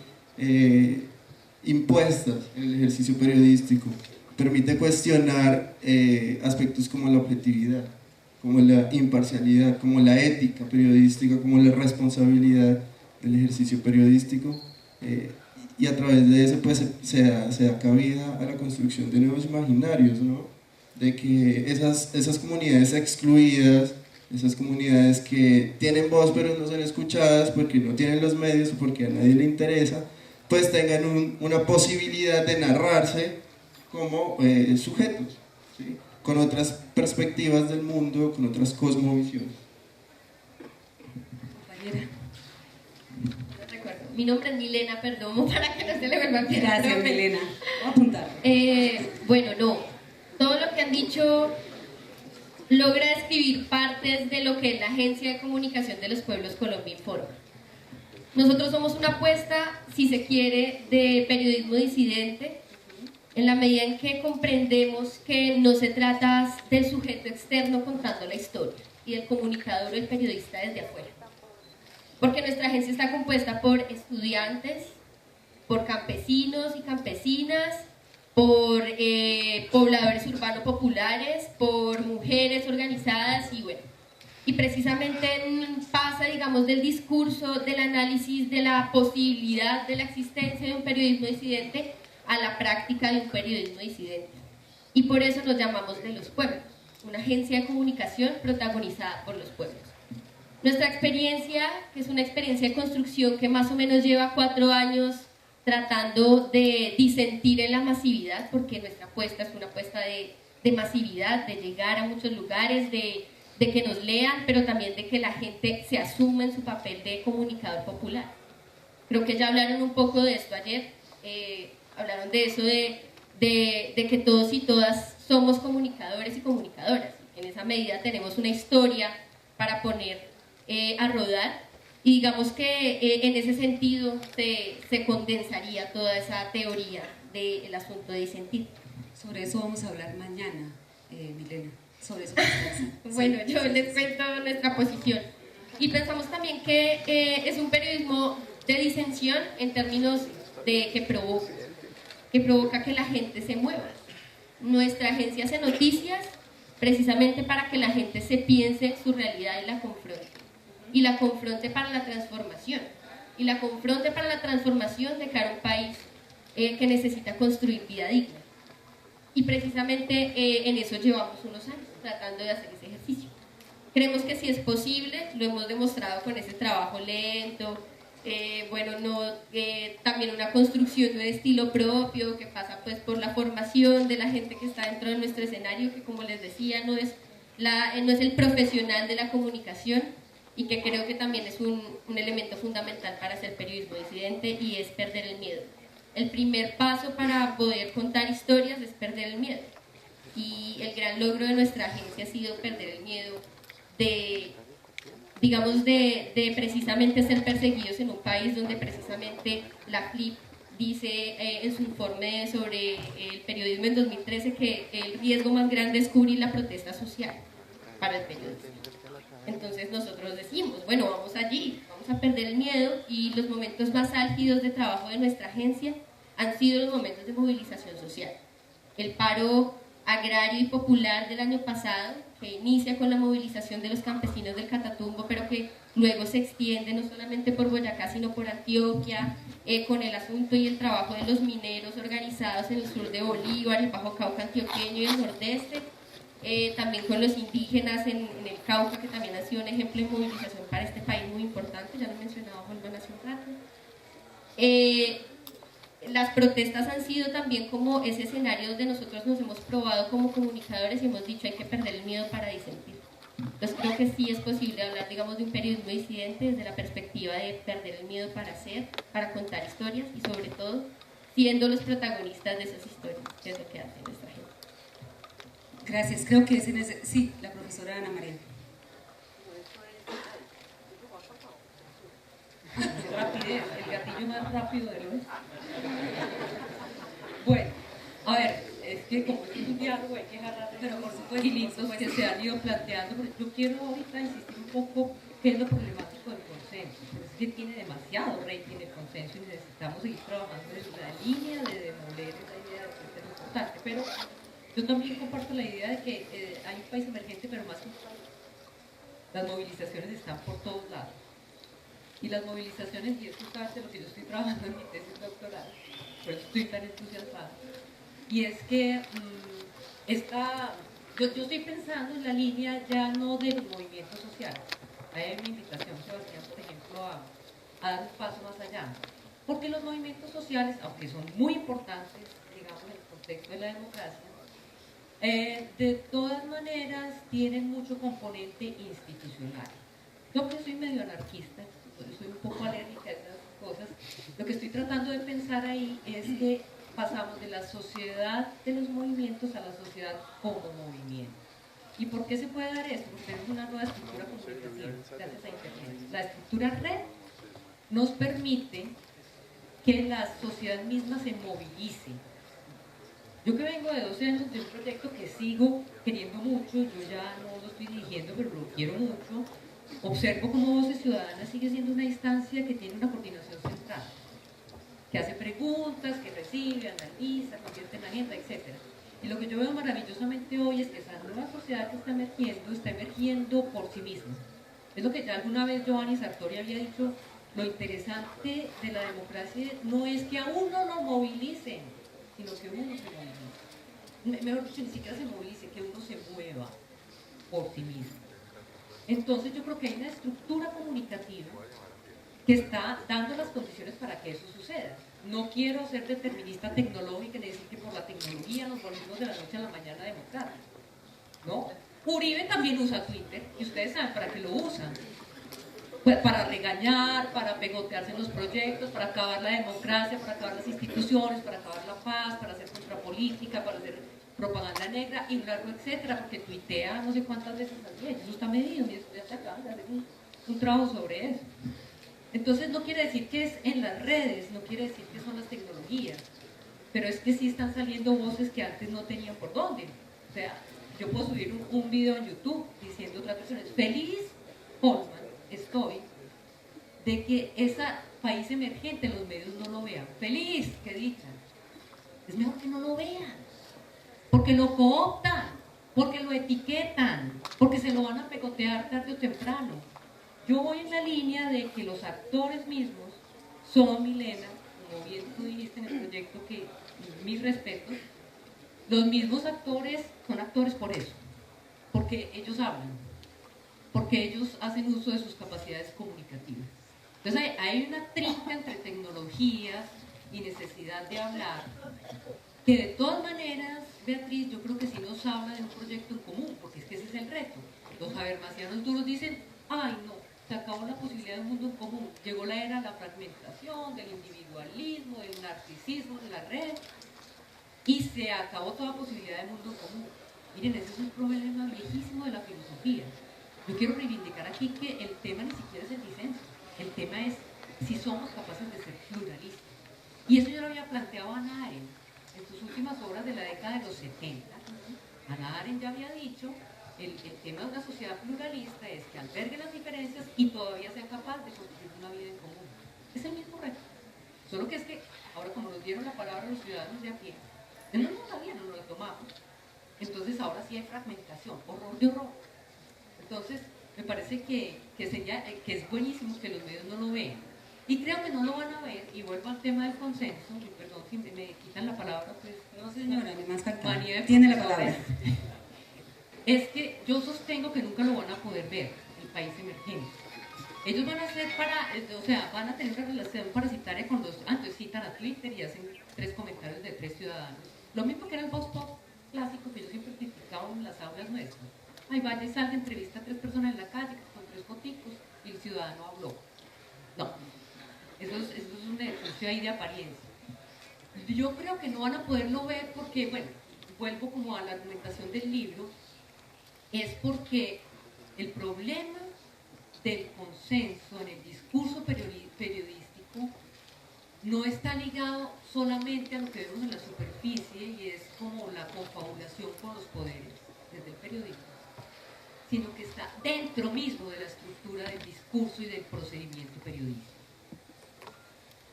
impuestas en el ejercicio periodístico. Permite cuestionar aspectos como la objetividad, como la imparcialidad, como la ética periodística, como la responsabilidad del ejercicio periodístico, y a través de eso pues se da cabida a la construcción de nuevos imaginarios, ¿no? De que esas comunidades excluidas, esas comunidades que tienen voz pero no son escuchadas porque no tienen los medios o porque a nadie le interesa, pues tengan una posibilidad de narrarse como sujetos, ¿sí? Con otras perspectivas del mundo, con otras cosmovisiones. Compañera. No recuerdo. Mi nombre es Milena Perdomo, para que no se le vuelva a olvidar. Gracias, Milena. Voy a apuntar. Bueno, no. Todo lo que han dicho logra describir partes de lo que es la Agencia de Comunicación de los Pueblos Colombia Informa. Nosotros somos una apuesta, si se quiere, de periodismo disidente, en la medida en que comprendemos que no se trata del sujeto externo contando la historia y del comunicador o el periodista desde afuera. Porque nuestra agencia está compuesta por estudiantes, por campesinos y campesinas, por pobladores urbanos populares, por mujeres organizadas y bueno. Y precisamente pasa, digamos, del discurso, del análisis de la posibilidad de la existencia de un periodismo disidente a la práctica de un periodismo disidente. Y por eso nos llamamos De los Pueblos, una agencia de comunicación protagonizada por los pueblos. Nuestra experiencia, que es una experiencia de construcción que más o menos lleva 4 años tratando de disentir en la masividad, porque nuestra apuesta es una apuesta de masividad, de llegar a muchos lugares, de que nos lean, pero también de que la gente se asuma en su papel de comunicador popular. Creo que ya hablaron un poco de esto ayer, hablaron de eso de que todos y todas somos comunicadores y comunicadoras. En esa medida tenemos una historia para poner a rodar, y digamos que en ese sentido se condensaría toda esa teoría del asunto de disentir. Sobre eso vamos a hablar mañana, Milena. Sobre eso. Bueno, yo les cuento nuestra posición. Y pensamos también que es un periodismo de disensión en términos de que provoca que la gente se mueva. Nuestra agencia hace noticias precisamente para que la gente se piense en su realidad y la confronte. Y la confronte para la transformación. Y la confronte para la transformación de cara a un país que necesita construir vida digna. Y precisamente en eso llevamos unos años, tratando de hacer ese ejercicio. Creemos que sí es posible, lo hemos demostrado con ese trabajo lento, también una construcción de un estilo propio que pasa pues por la formación de la gente que está dentro de nuestro escenario, que como les decía no es el profesional de la comunicación, y que creo que también es un elemento fundamental para hacer periodismo disidente, y es perder el miedo. El primer paso para poder contar historias es perder el miedo, y el gran logro de nuestra agencia ha sido perder el miedo de precisamente ser perseguidos en un país donde precisamente la FLIP dice en su informe sobre el periodismo en 2013 que el riesgo más grande es cubrir la protesta social para el periodismo. Entonces nosotros decimos, bueno, vamos allí, vamos a perder el miedo, y los momentos más álgidos de trabajo de nuestra agencia han sido los momentos de movilización social. El paro agrario y popular del año pasado, que inicia con la movilización de los campesinos del Catatumbo, pero que luego se extiende no solamente por Boyacá, sino por Antioquia, con el asunto y el trabajo de los mineros organizados en el sur de Bolívar, el Bajo Cauca antioqueño y el nordeste, también con los indígenas en el Cauca, que también ha sido un ejemplo de movilización para este país muy importante, ya lo mencionaba Holman hace un rato. Las protestas han sido también como ese escenario donde nosotros nos hemos probado como comunicadores y hemos dicho hay que perder el miedo para disentir. Entonces creo que sí es posible hablar, digamos, de un periodismo disidente desde la perspectiva de perder el miedo para hacer, para contar historias, y sobre todo siendo los protagonistas de esas historias, que es lo que hace nuestra gente. Gracias, creo que es en ese... Sí, la profesora Ana María. Rapidez, el gatillo más rápido de los... Bueno, a ver, es que como es un diálogo hay que agarrar, pero por supuesto, hilitos que se han ido planteando, porque yo quiero ahorita insistir un poco qué es lo problemático del consenso, porque es que tiene demasiado rating el consenso y necesitamos seguir trabajando en la línea de demoler esa idea de que es importante, pero yo también comparto la idea de que hay un país emergente, pero más que las movilizaciones están por todos lados. Y las movilizaciones, y es justamente lo que yo estoy trabajando en mi tesis doctoral, por eso estoy tan entusiasmada, y es que yo estoy pensando en la línea ya no del movimiento social. Hay una invitación, Sebastián, por ejemplo, a dar un paso más allá. Porque los movimientos sociales, aunque son muy importantes, digamos, en el contexto de la democracia, de todas maneras tienen mucho componente institucional. Yo que soy medio anarquista, soy un poco alérgica a esas cosas, lo que estoy tratando de pensar ahí es que pasamos de la sociedad de los movimientos a la sociedad como movimiento. ¿Y por qué se puede dar esto? Porque tenemos una nueva estructura comunicativa gracias a Internet. La estructura red nos permite que la sociedad misma se movilice. Yo que vengo de 12 años de un proyecto que sigo queriendo mucho, yo ya no lo estoy dirigiendo, pero lo quiero mucho, observo cómo Voces Ciudadanas sigue siendo una instancia que tiene una coordinación central, que hace preguntas, que recibe, analiza, convierte en agenda, etc. Y lo que yo veo maravillosamente hoy es que esa nueva sociedad que está emergiendo por sí misma. Es lo que ya alguna vez Giovanni Sartori había dicho, lo interesante de la democracia no es que a uno lo movilicen, sino que uno se movilice. Mejor dicho, ni siquiera se movilice, que uno se mueva por sí mismo. Entonces yo creo que hay una estructura comunicativa que está dando las condiciones para que eso suceda. No quiero ser determinista tecnológica ni decir que por la tecnología nos volvimos de la noche a la mañana democráticos. ¿No? Uribe también usa Twitter, y ustedes saben para qué lo usan. Pues para regañar, para pegotearse en los proyectos, para acabar la democracia, para acabar las instituciones, para acabar la paz, para hacer contrapolítica, para hacer propaganda negra y un largo etcétera, porque tuitea no sé cuántas veces al día, eso está medido y eso ya se acaba de hacer un trabajo sobre eso. Entonces no quiere decir que es en las redes, no quiere decir que son las tecnologías, pero es que sí están saliendo voces que antes no tenían por dónde. O sea, yo puedo subir un video en YouTube diciendo otras personas, feliz Holman estoy de que ese país emergente los medios no lo vean. Feliz, que dicha. Es mejor que no lo vean, porque lo cooptan. porque lo etiquetan, porque se lo van a pegotear tarde o temprano. Yo voy en la línea de que los actores mismos son, Milena, como bien tú dijiste en el proyecto, que mis respetos, los mismos actores son actores por eso, porque ellos hablan, porque ellos hacen uso de sus capacidades comunicativas. Entonces hay una trinca entre tecnologías y necesidad de hablar, que de todas maneras, Beatriz, yo creo que sí nos habla de un proyecto en común, porque es que ese es el reto. Los habermasianos duros dicen, ay no, se acabó la posibilidad de un mundo en común, llegó la era de la fragmentación, del individualismo, del narcisismo, de la red, y se acabó toda posibilidad de mundo en común. Miren, ese es un problema viejísimo de la filosofía. Yo quiero reivindicar aquí que el tema ni siquiera es el disenso, el tema es si somos capaces de ser pluralistas. Y eso yo lo había planteado a Hannah Arendt en sus últimas obras de la década de los 70. Hannah Arendt ya había dicho, el tema de una sociedad pluralista es que albergue las diferencias y todavía sea capaz de construir una vida en común. Es el mismo reto. Solo que es que ahora como nos dieron la palabra los ciudadanos de a pie, no nos sabían, no nos la tomamos. Entonces ahora sí hay fragmentación, horror de horror. Entonces me parece que es buenísimo que los medios no lo vean. Y creo que no lo van a ver, y vuelvo al tema del consenso, y perdón si me quitan la palabra, pues... No señora, ni más falta. Tiene la palabra. Es que yo sostengo que nunca lo van a poder ver, el país emergente. Ellos van a ser van a tener una relación parasitaria con los... Entonces citan a Twitter y hacen 3 comentarios de 3 ciudadanos. Lo mismo que era el Vox Pop clásico que yo siempre criticaba en las aulas nuestras. Ay, vaya y salga, entrevista a 3 personas en la calle con 3 foticos y el ciudadano habló. No, eso es un ejercicio ahí de apariencia. Yo creo que no van a poderlo ver porque, bueno, vuelvo como a la argumentación del libro, es porque el problema del consenso en el discurso periodístico no está ligado solamente a lo que vemos en la superficie y es como la confabulación con los poderes desde el periodismo, sino que está dentro mismo de la estructura del discurso y del procedimiento periodístico.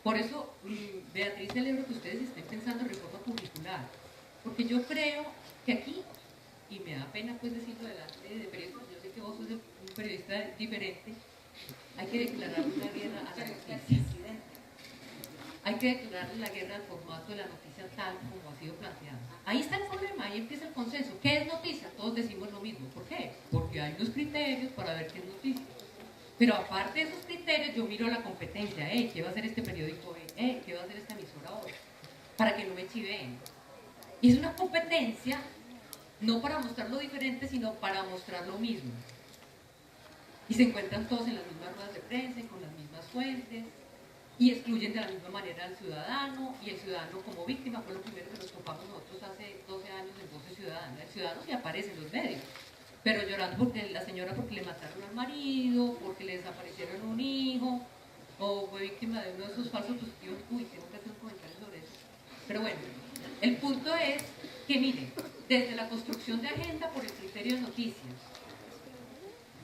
Por eso, Beatriz, celebro que ustedes estén pensando en reforma curricular, porque yo creo que aquí, y me da pena pues decirlo delante de periodistas, yo sé que vos sos un periodista diferente, hay que declarar una guerra a la noticia. Hay que declarar la guerra al formato de la noticia tal como ha sido planteada. Ahí está el problema, ahí empieza el consenso. ¿Qué es noticia? Todos decimos lo mismo. ¿Por qué? Porque hay unos criterios para ver qué es noticia. Pero aparte de esos criterios, yo miro la competencia. ¿Qué va a hacer este periódico hoy? ¿Qué va a hacer esta emisora hoy? Para que no me chiveen. Y es una competencia no para mostrar lo diferente, sino para mostrar lo mismo. Y se encuentran todos en las mismas ruedas de prensa y con las mismas fuentes. Y excluyen de la misma manera al ciudadano, y el ciudadano como víctima fue lo primero que nos topamos nosotros hace 12 años en Voces Ciudadanas. El ciudadano sí aparece en los medios, pero llorando porque la señora porque le mataron al marido, porque le desaparecieron un hijo, o fue víctima de uno de esos falsos positivos. Uy, tengo que hacer un comentario sobre eso. Pero bueno, el punto es que miren, desde la construcción de agenda por el criterio de noticias,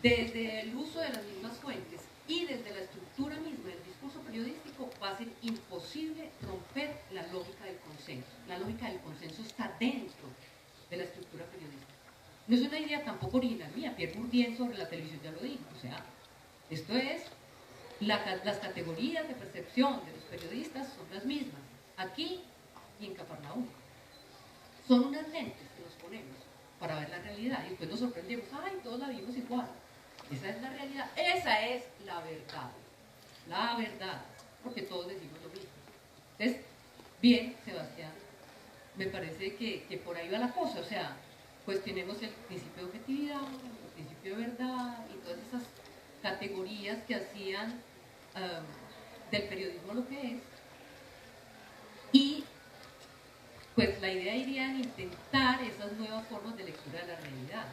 desde el uso de las mismas fuentes y desde la estructura misma del discurso periodístico, va a ser imposible romper la lógica del consenso. La lógica del consenso está dentro de la estructura periodística. No es una idea tampoco original mía, Pierre Bourdieu sobre la televisión ya lo dijo. O sea, esto es, las categorías de percepción de los periodistas son las mismas, aquí y en Cafarnaúm. Son unas lentes que nos ponemos para ver la realidad y después nos sorprendemos, ay, todos la vimos igual. Esa es la realidad, esa es la verdad, porque todos decimos lo mismo. Entonces, bien, Sebastián, me parece que por ahí va la cosa, o sea, cuestionemos el principio de objetividad, el principio de verdad y todas esas categorías que hacían del periodismo lo que es. Y pues la idea iría en intentar esas nuevas formas de lectura de la realidad.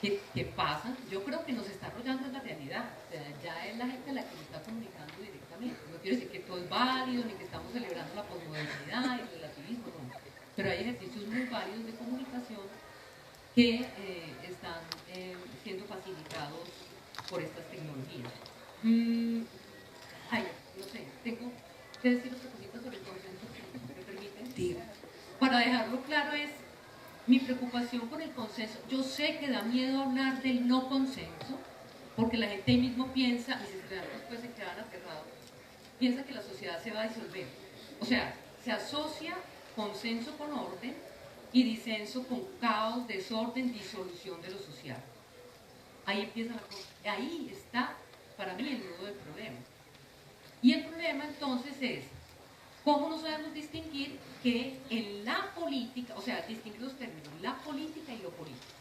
¿Qué pasa? Yo creo que nos está arrollando en la realidad, o sea, ya es la gente la que nos está comunicando directamente. No quiero decir que todo es válido, ni que estamos celebrando la posmodernidad y el relativismo, no. Pero hay ejercicios muy válidos de comunicación que están siendo facilitados por estas tecnologías. No sé, tengo que decir otra cosita sobre el consenso, si me permiten. Diga. Para dejarlo claro es, mi preocupación con el consenso, yo sé que da miedo hablar del no consenso, porque la gente ahí mismo piensa, y si después se quedan aterrados, piensa que la sociedad se va a disolver. O sea, se asocia consenso con orden y disenso con caos, desorden, disolución de lo social. Ahí empieza la cosa. Ahí está, para mí, el nudo del problema. Y el problema entonces es, ¿cómo no sabemos distinguir que en la política, o sea, distinguir los términos, la política y lo político?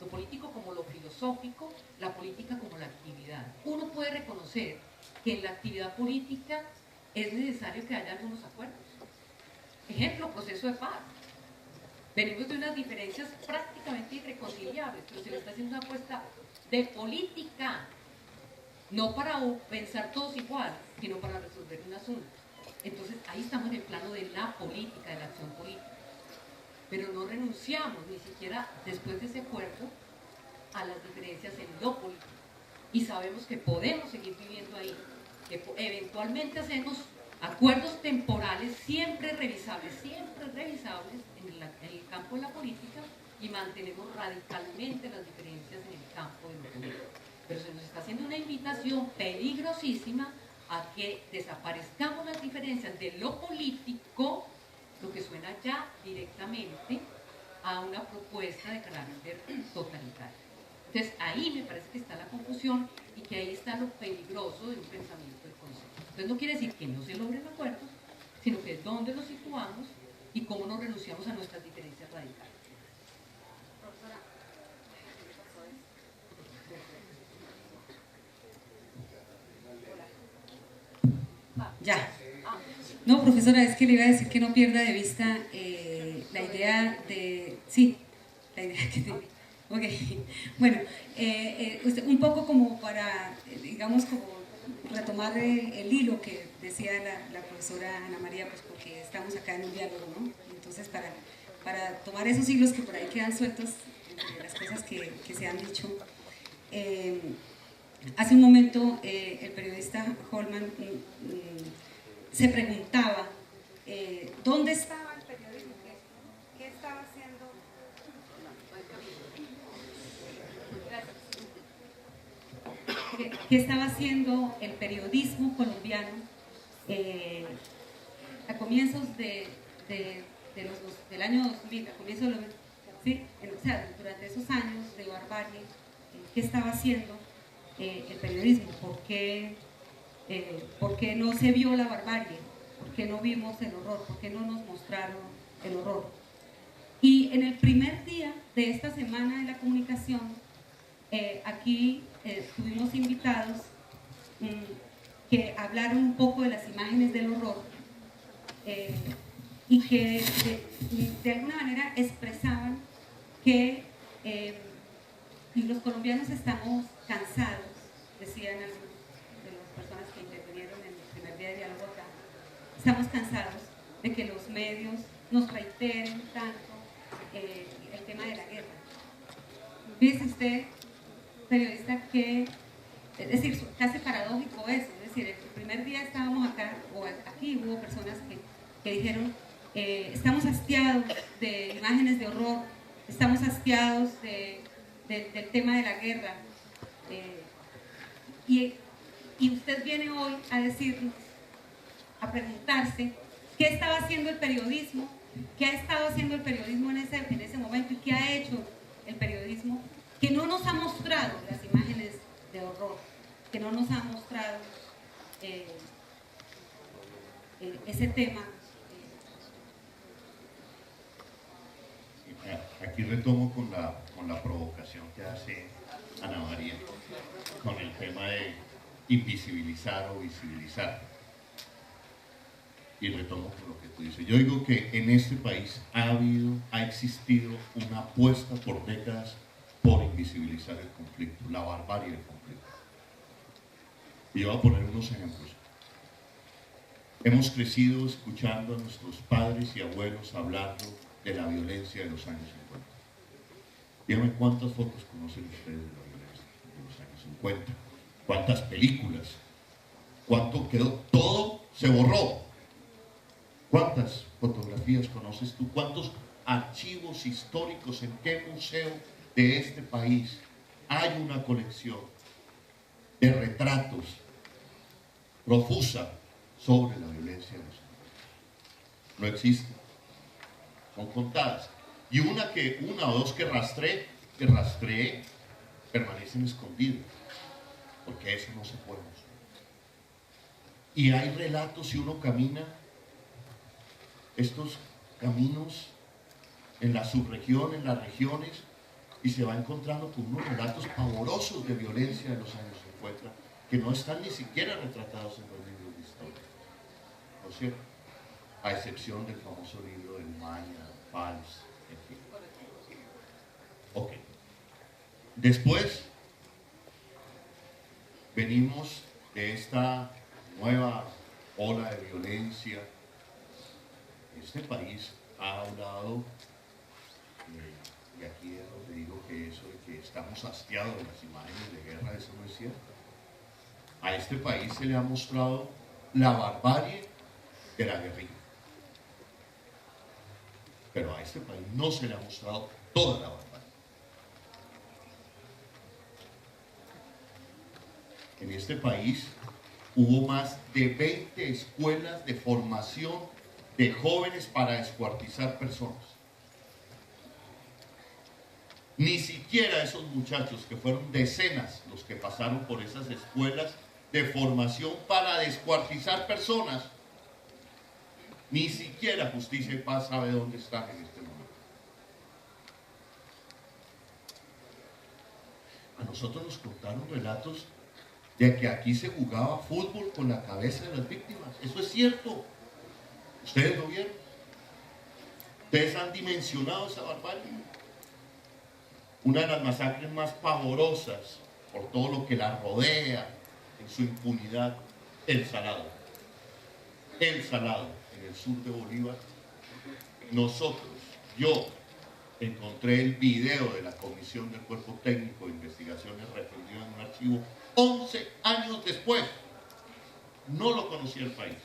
Lo político como lo filosófico, la política como la actividad. Uno puede reconocer que en la actividad política es necesario que haya algunos acuerdos. Ejemplo, proceso de paz. Venimos de unas diferencias prácticamente irreconciliables, pero se le está haciendo una apuesta de política, no para pensar todos igual, sino para resolver un asunto. Entonces ahí estamos en el plano de la política, de la acción política. Pero no renunciamos ni siquiera después de ese acuerdo a las diferencias en lo político. Y sabemos que podemos seguir viviendo ahí, que eventualmente hacemos acuerdos temporales siempre revisables en el campo de la política y mantenemos radicalmente las diferencias en el campo de lo político. Pero se nos está haciendo una invitación peligrosísima a que desaparezcamos las diferencias de lo político, lo que suena ya directamente a una propuesta de carácter totalitario. Entonces ahí me parece que está la confusión y que ahí está lo peligroso de un pensamiento del consenso. Entonces no quiere decir que no se logren acuerdos, sino que es dónde nos situamos y cómo no renunciamos a nuestras diferencias radicales. Ya. No, profesora, es que le iba a decir que no pierda de vista la idea de... Sí, la idea que tiene. Ok, bueno, usted, un poco como para, digamos, como retomar el hilo que decía la profesora Ana María, pues porque estamos acá en un diálogo, ¿no? Entonces, para tomar esos hilos que por ahí quedan sueltos, entre las cosas que se han dicho, hace un momento el periodista Holman se preguntaba ¿dónde estaba el periodismo? ¿Qué estaba haciendo? ¿Qué estaba haciendo el periodismo colombiano a comienzos del año 2000, a comienzos de los, ¿sí? O sea, durante esos años de barbarie, ¿qué estaba haciendo el periodismo? ¿Por qué no se vio la barbarie? ¿Por qué no vimos el horror? ¿Por qué no nos mostraron el horror? Y en el primer día de esta semana de la comunicación, aquí tuvimos invitados que hablaron un poco de las imágenes del horror y que de alguna manera expresaban que los colombianos estamos cansados, decían algunos de las personas que intervinieron en el primer día de diálogo acá, estamos cansados de que los medios nos reiteren tanto el tema de la guerra. Fíjese usted, periodista, que es decir, casi paradójico eso, es decir, el primer día estábamos acá, o aquí hubo personas que dijeron estamos hastiados de imágenes de horror, estamos hastiados del tema de la guerra, y usted viene hoy a decirnos, a preguntarse qué estaba haciendo el periodismo, qué ha estado haciendo el periodismo en ese momento y qué ha hecho el periodismo, que no nos ha mostrado las imágenes de horror, que no nos ha mostrado ese tema. Aquí retomo con la provocación que hace Ana María, con el tema de invisibilizar o visibilizar. Y retomo con lo que tú dices. Yo digo que en este país ha existido una apuesta por décadas por invisibilizar el conflicto, la barbarie del conflicto. Y yo voy a poner unos ejemplos. Hemos crecido escuchando a nuestros padres y abuelos hablando de la violencia de los años 50. Díganme cuántas fotos conocen ustedes de la violencia de los años 50. ¿Cuántas películas? ¿Cuánto quedó? Todo se borró. ¿Cuántas fotografías conoces tú? ¿Cuántos archivos históricos, en qué museo de este país hay una colección de retratos profusa sobre la violencia de los hombres. No existe. Son contadas. Y una o dos que rastreé, permanecen escondidas. Porque eso no se puede mostrar. Y hay relatos, si uno camina estos caminos en la subregión, en las regiones, y se va encontrando con unos relatos pavorosos de violencia de los años 50 que no están ni siquiera retratados en los libros de historia, ¿no es cierto? A excepción del famoso libro de Umaña, Valls, en fin. Ok. Después venimos de esta nueva ola de violencia. Este país ha hablado, y aquí es donde digo que eso de que estamos hastiados de las imágenes de guerra, eso no es cierto. A este país se le ha mostrado la barbarie de la guerrilla. Pero a este país no se le ha mostrado toda la barbarie. En este país hubo más de 20 escuelas de formación de jóvenes para descuartizar personas. Ni siquiera esos muchachos, que fueron decenas los que pasaron por esas escuelas de formación para descuartizar personas, ni siquiera Justicia y Paz sabe dónde están en este momento. A nosotros nos contaron relatos de que aquí se jugaba fútbol con la cabeza de las víctimas. Eso es cierto. ¿Ustedes lo vieron? ¿Ustedes han dimensionado esa barbarie? Una de las masacres más pavorosas por todo lo que la rodea en su impunidad, El Salado. El Salado, en el sur de Bolívar. Nosotros, yo, encontré el video de la Comisión del Cuerpo Técnico de Investigaciones refundido en un archivo 11 años después. No lo conocía el país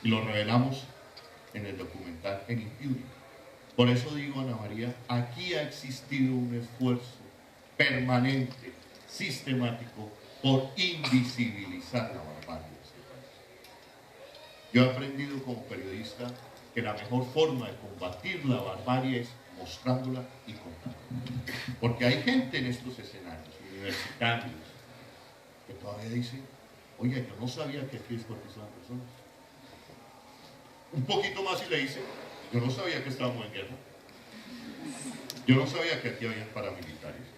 y lo revelamos en el documental En Impunity. Por eso digo, Ana María, aquí ha existido un esfuerzo permanente, sistemático, por invisibilizar la barbarie de este país. Yo he aprendido como periodista que la mejor forma de combatir la barbarie es mostrándola y contándola. Porque hay gente en estos escenarios universitarios que todavía dice: oye, yo no sabía que aquí descuartizaban personas. Un poquito más y le dice: yo no sabía que estábamos en guerra. Yo no sabía que aquí había paramilitares.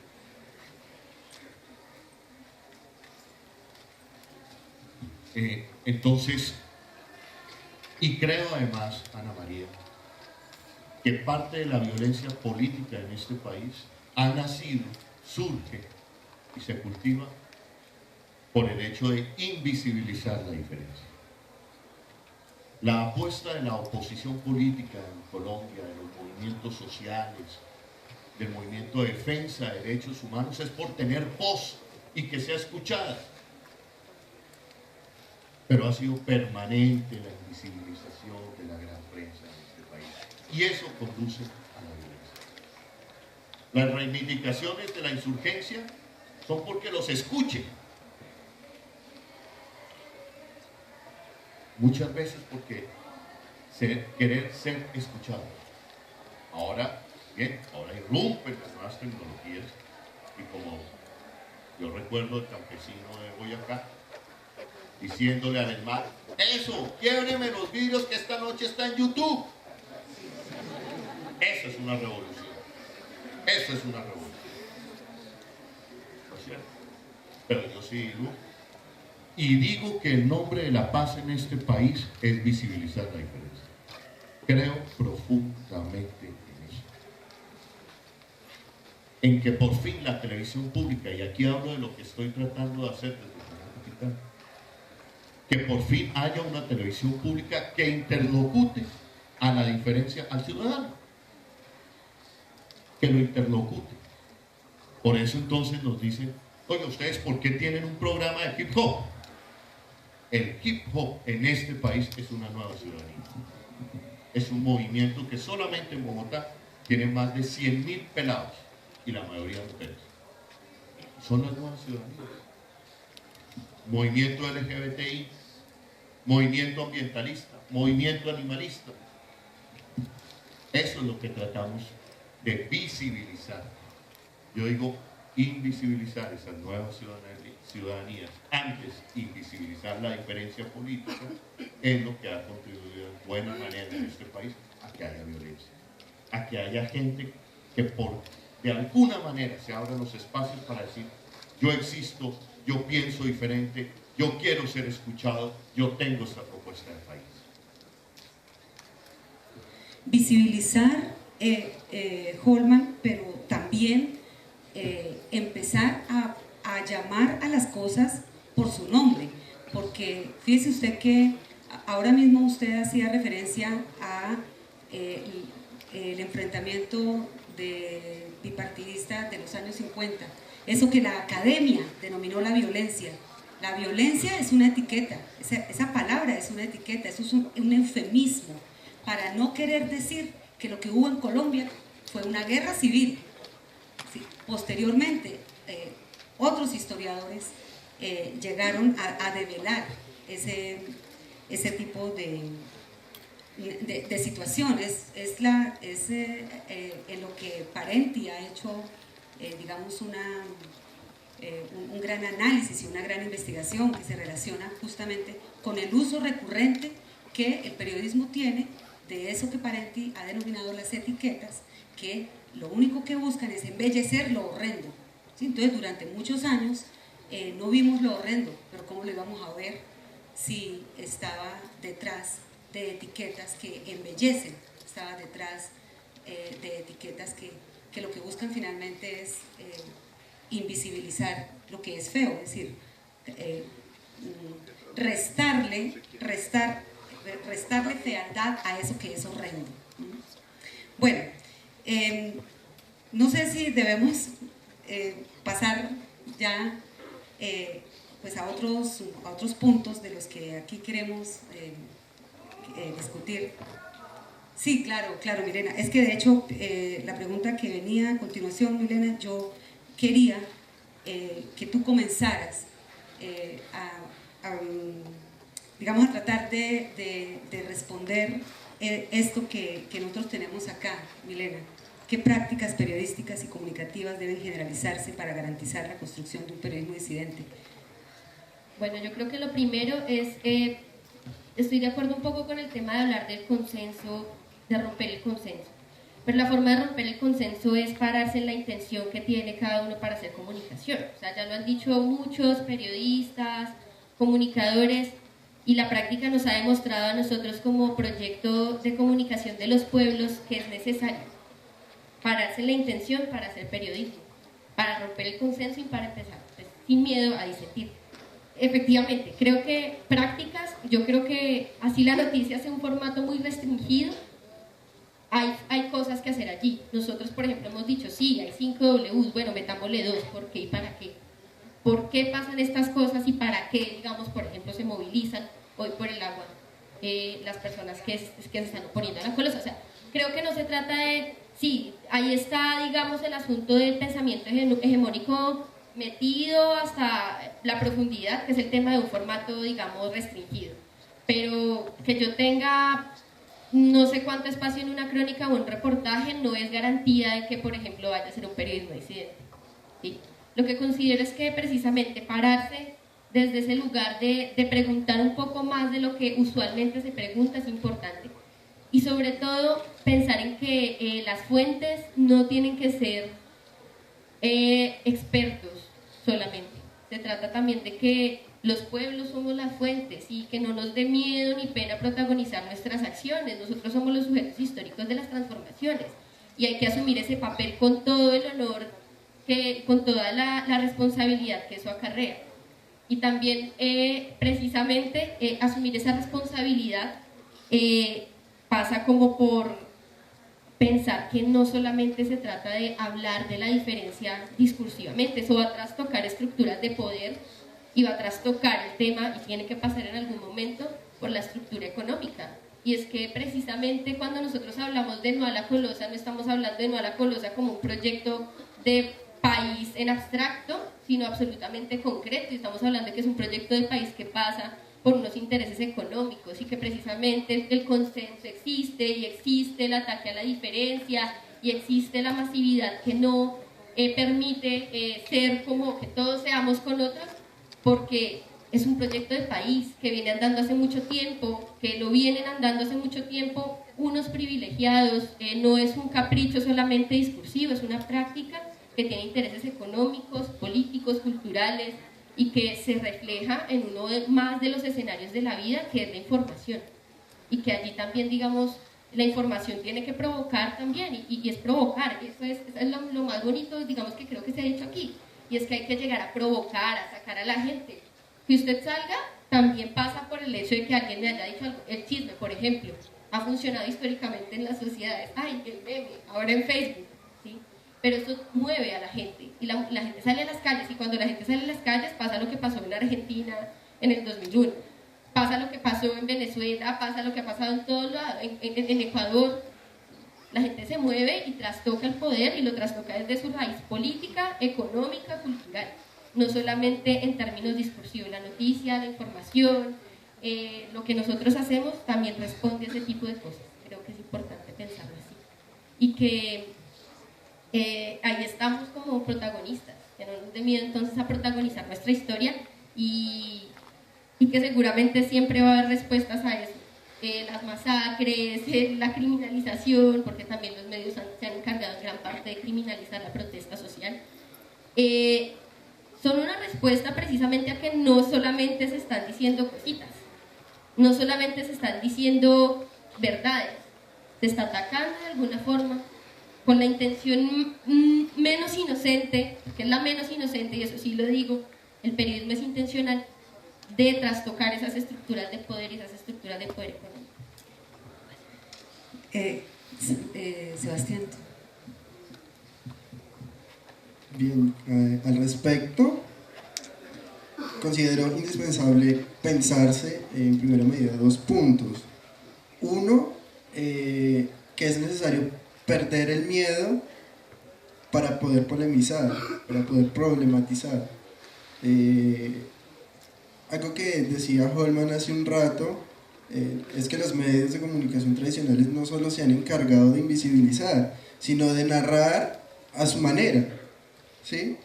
Entonces, y creo además, Ana María, que parte de la violencia política en este país ha nacido, surge y se cultiva por el hecho de invisibilizar la diferencia. La apuesta de la oposición política en Colombia, de los movimientos sociales, del movimiento de defensa de derechos humanos, es por tener voz y que sea escuchada. Pero ha sido permanente la invisibilización de la gran prensa en este país. Y eso conduce a la violencia. Las reivindicaciones de la insurgencia son porque los escuchen. Muchas veces porque querer ser escuchado. Ahora, bien, ahora irrumpen las nuevas tecnologías y como yo recuerdo el campesino de Boyacá diciéndole al ESMAD: eso, quiebreme los vidrios que esta noche está en YouTube. Eso es una revolución. Eso es una revolución. ¿No es cierto? Pero yo sí digo, y digo que el nombre de la paz en este país es visibilizar la diferencia. Creo profundamente en eso. En que por fin la televisión pública, y aquí hablo de lo que estoy tratando de hacer desde el Canal Capital, que por fin haya una televisión pública que interlocute a la diferencia al ciudadano. Que lo interlocute. Por eso entonces nos dicen: oye, ¿ustedes por qué tienen un programa de hip hop? El hip hop en este país es una nueva ciudadanía. Es un movimiento que solamente en Bogotá tiene más de 100.000 pelados y la mayoría mujeres. Son las nuevas ciudadanías. Movimiento LGBTI, movimiento ambientalista, movimiento animalista. Eso es lo que tratamos de visibilizar. Yo digo invisibilizar esas nuevas ciudadanías, antes invisibilizar la diferencia política, es lo que ha contribuido en buena manera en este país a que haya violencia, a que haya gente que de alguna manera se abran los espacios para decir: yo existo, yo pienso diferente, yo quiero ser escuchado, yo tengo esta propuesta de país. Visibilizar, Holman, pero también empezar a llamar a las cosas por su nombre, porque fíjese usted que ahora mismo usted hacía referencia a el enfrentamiento bipartidista de los años 50, eso que la academia denominó la violencia. La violencia es una etiqueta, esa palabra es una etiqueta, eso es un eufemismo para no querer decir que lo que hubo en Colombia fue una guerra civil. Sí, posteriormente, otros historiadores llegaron a develar ese tipo de situaciones. Es en lo que Parenti ha hecho, digamos, un gran análisis y una gran investigación que se relaciona justamente con el uso recurrente que el periodismo tiene de eso que Parenti ha denominado las etiquetas, que lo único que buscan es embellecer lo horrendo. ¿Sí? Entonces, durante muchos años no vimos lo horrendo, pero ¿cómo lo íbamos a ver si estaba detrás de etiquetas que embellecen? Estaba detrás de etiquetas que lo que buscan finalmente es invisibilizar lo que es feo, es decir, restarle fealdad a eso que es horrendo. Bueno, no sé si debemos pasar ya pues a otros puntos de los que aquí queremos discutir. Sí, claro, Milena. Es que de hecho la pregunta que venía a continuación, Milena, yo quería que tú comenzaras digamos, a tratar de responder esto que nosotros tenemos acá, Milena. ¿Qué prácticas periodísticas y comunicativas deben generalizarse para garantizar la construcción de un periodismo disidente? Bueno, yo creo que lo primero es, estoy de acuerdo un poco con el tema de hablar del consenso, de romper el consenso. Pero la forma de romper el consenso es pararse en la intención que tiene cada uno para hacer comunicación. O sea, ya lo han dicho muchos periodistas, comunicadores, y la práctica nos ha demostrado a nosotros como proyecto de comunicación de los pueblos que es necesario pararse en la intención para hacer periodismo, para romper el consenso y para empezar pues, sin miedo a disentir. Efectivamente, creo que prácticas, yo creo que así la noticia sea un formato muy restringido, hay cosas que hacer allí. Nosotros, por ejemplo, hemos dicho, sí, hay 5 Ws, bueno, metámosle 2, ¿por qué y para qué? ¿Por qué pasan estas cosas y para qué, digamos, por ejemplo, se movilizan hoy por el agua las personas que se están oponiendo a la colosa? O sea, creo que no se trata de, sí, ahí está, digamos, el asunto del pensamiento hegemónico metido hasta la profundidad, que es el tema de un formato, digamos, restringido. Pero que yo tenga no sé cuánto espacio en una crónica o un reportaje no es garantía de que, por ejemplo, vaya a ser un periodismo disidente. ¿Sí? Lo que considero es que precisamente pararse desde ese lugar de preguntar un poco más de lo que usualmente se pregunta es importante. Y sobre todo pensar en que las fuentes no tienen que ser expertos solamente. Se trata también de que los pueblos somos las fuentes y que no nos dé miedo ni pena protagonizar nuestras acciones. Nosotros somos los sujetos históricos de las transformaciones y hay que asumir ese papel con todo el honor, con toda la responsabilidad que eso acarrea. Y también precisamente asumir esa responsabilidad pasa como por pensar que no solamente se trata de hablar de la diferencia discursivamente, eso va a trastocar estructuras de poder y va a trastocar el tema y tiene que pasar en algún momento por la estructura económica. y es que precisamente cuando nosotros hablamos de No a la Colosa, no estamos hablando de No a la Colosa como un proyecto de país en abstracto, sino absolutamente concreto, y estamos hablando de que es un proyecto de país que pasa por unos intereses económicos y que precisamente el consenso existe y existe el ataque a la diferencia y existe la masividad que no permite ser como que todos seamos con otros, porque es un proyecto de país que viene andando hace mucho tiempo, que lo vienen andando hace mucho tiempo unos privilegiados, no es un capricho solamente discursivo, es una práctica que tiene intereses económicos, políticos, culturales, y que se refleja en uno más de los escenarios de la vida, que es la información, y que allí también, digamos, la información tiene que provocar también, y es provocar, eso es lo más bonito, digamos, que creo que se ha dicho aquí, y es que hay que llegar a provocar, a sacar a la gente. Que usted salga también pasa por el hecho de que alguien me haya dicho algo. El chisme, por ejemplo, ha funcionado históricamente en las sociedades, ay, el meme, ahora en Facebook, ¿sí? Pero eso mueve a la gente, y la gente sale a las calles, y cuando la gente sale a las calles pasa lo que pasó en Argentina en el 2001, pasa lo que pasó en Venezuela, pasa lo que ha pasado en todos lados, en Ecuador. La gente se mueve y trastoca el poder, y lo trastoca desde su raíz política, económica, cultural, no solamente en términos discursivos. La noticia, la información, lo que nosotros hacemos también responde a ese tipo de cosas. Creo que es importante pensarlo así, y que ahí estamos como protagonistas, que no nos dé miedo entonces a protagonizar nuestra historia, y que seguramente siempre va a haber respuestas a eso. Las masacres, la criminalización, porque también los medios se han encargado en gran parte de criminalizar la protesta social, son una respuesta precisamente a que no solamente se están diciendo cositas, no solamente se están diciendo verdades, se está atacando de alguna forma con la intención menos inocente, que es la menos inocente, y eso sí lo digo, el periodismo es intencional, de trastocar esas estructuras de poder y esas estructuras de poder económico. Sebastián. Bien, al respecto, considero indispensable pensarse en primera medida dos puntos. Uno, que es necesario perder el miedo para poder polemizar, para poder problematizar. Algo que decía Holman hace un rato, es que los medios de comunicación tradicionales no solo se han encargado de invisibilizar, sino de narrar a su manera, ¿sí?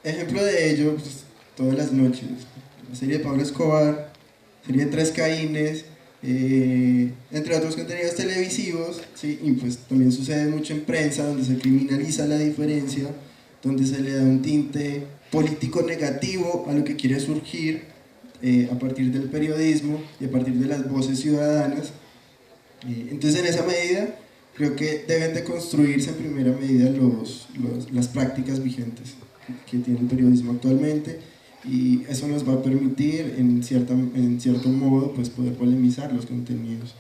Ejemplo de ello, pues, todas las noches, la serie de Pablo Escobar, serie de Tres Caínes, entre otros contenidos televisivos, ¿sí? Y pues también sucede mucho en prensa, donde se criminaliza la diferencia, donde se le da un tinte político negativo a lo que quiere surgir a partir del periodismo y a partir de las voces ciudadanas. Entonces, en esa medida, creo que deben de construirse en primera medida las prácticas vigentes que tiene el periodismo actualmente, y eso nos va a permitir en cierto modo pues poder polemizar los contenidos.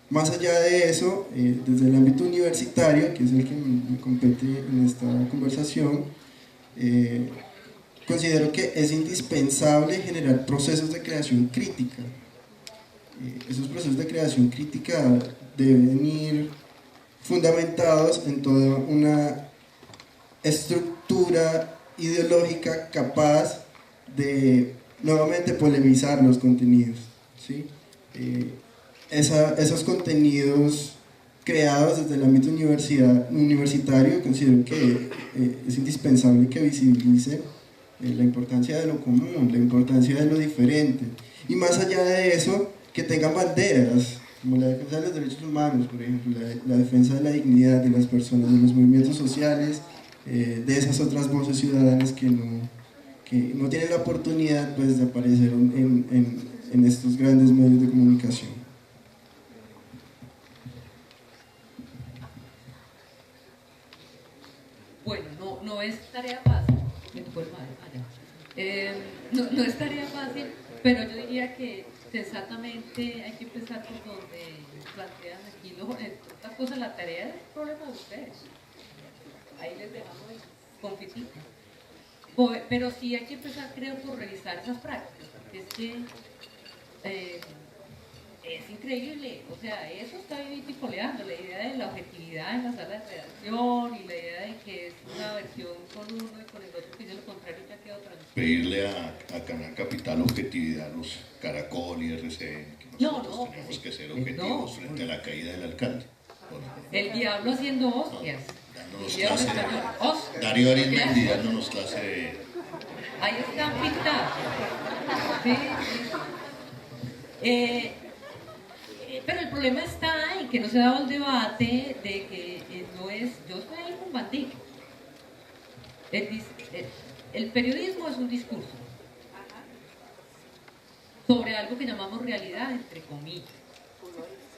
Más allá de eso, desde el ámbito universitario, que es el que me compete en esta conversación, considero que es indispensable generar procesos de creación crítica. Esos procesos de creación crítica deben ir fundamentados en toda una estructura ideológica capaz de nuevamente polemizar los contenidos, ¿sí? Esos contenidos creados desde el ámbito universitario, considero que es indispensable que visibilice la importancia de lo común, la importancia de lo diferente, y más allá de eso, que tengan banderas como la defensa de los derechos humanos, por ejemplo, la defensa de la dignidad de las personas, de los movimientos sociales, de esas otras voces ciudadanas que no tienen la oportunidad pues, de aparecer en estos grandes medios de comunicación. Bueno, no es tarea fácil, no es tarea fácil, pero yo diría que sensatamente hay que empezar por donde plantean aquí otra cosa, la tarea es el problema de ustedes. Ahí les dejamos el confitito. Pero sí hay que empezar, creo, por revisar esas prácticas, porque es que es increíble, o sea, eso está viticoleando, la idea de la objetividad en la sala de redacción y la idea de que es una versión con uno y con el otro que dice lo contrario ya quedó transmitido. Pedirle a Canal Capital objetividad a los Caracol y RCN, que nosotros tenemos que ser objetivos frente a la caída del alcalde. El diablo haciendo hostias. Dándonos El diablo clase español, hostias. Darío Arizmendi dándonos clase de... Ahí están pintados. Sí, sí. Pero el problema está en que no se ha dado el debate de que no es, yo estoy ahí con Bandic. El periodismo es un discurso sobre algo que llamamos realidad, entre comillas.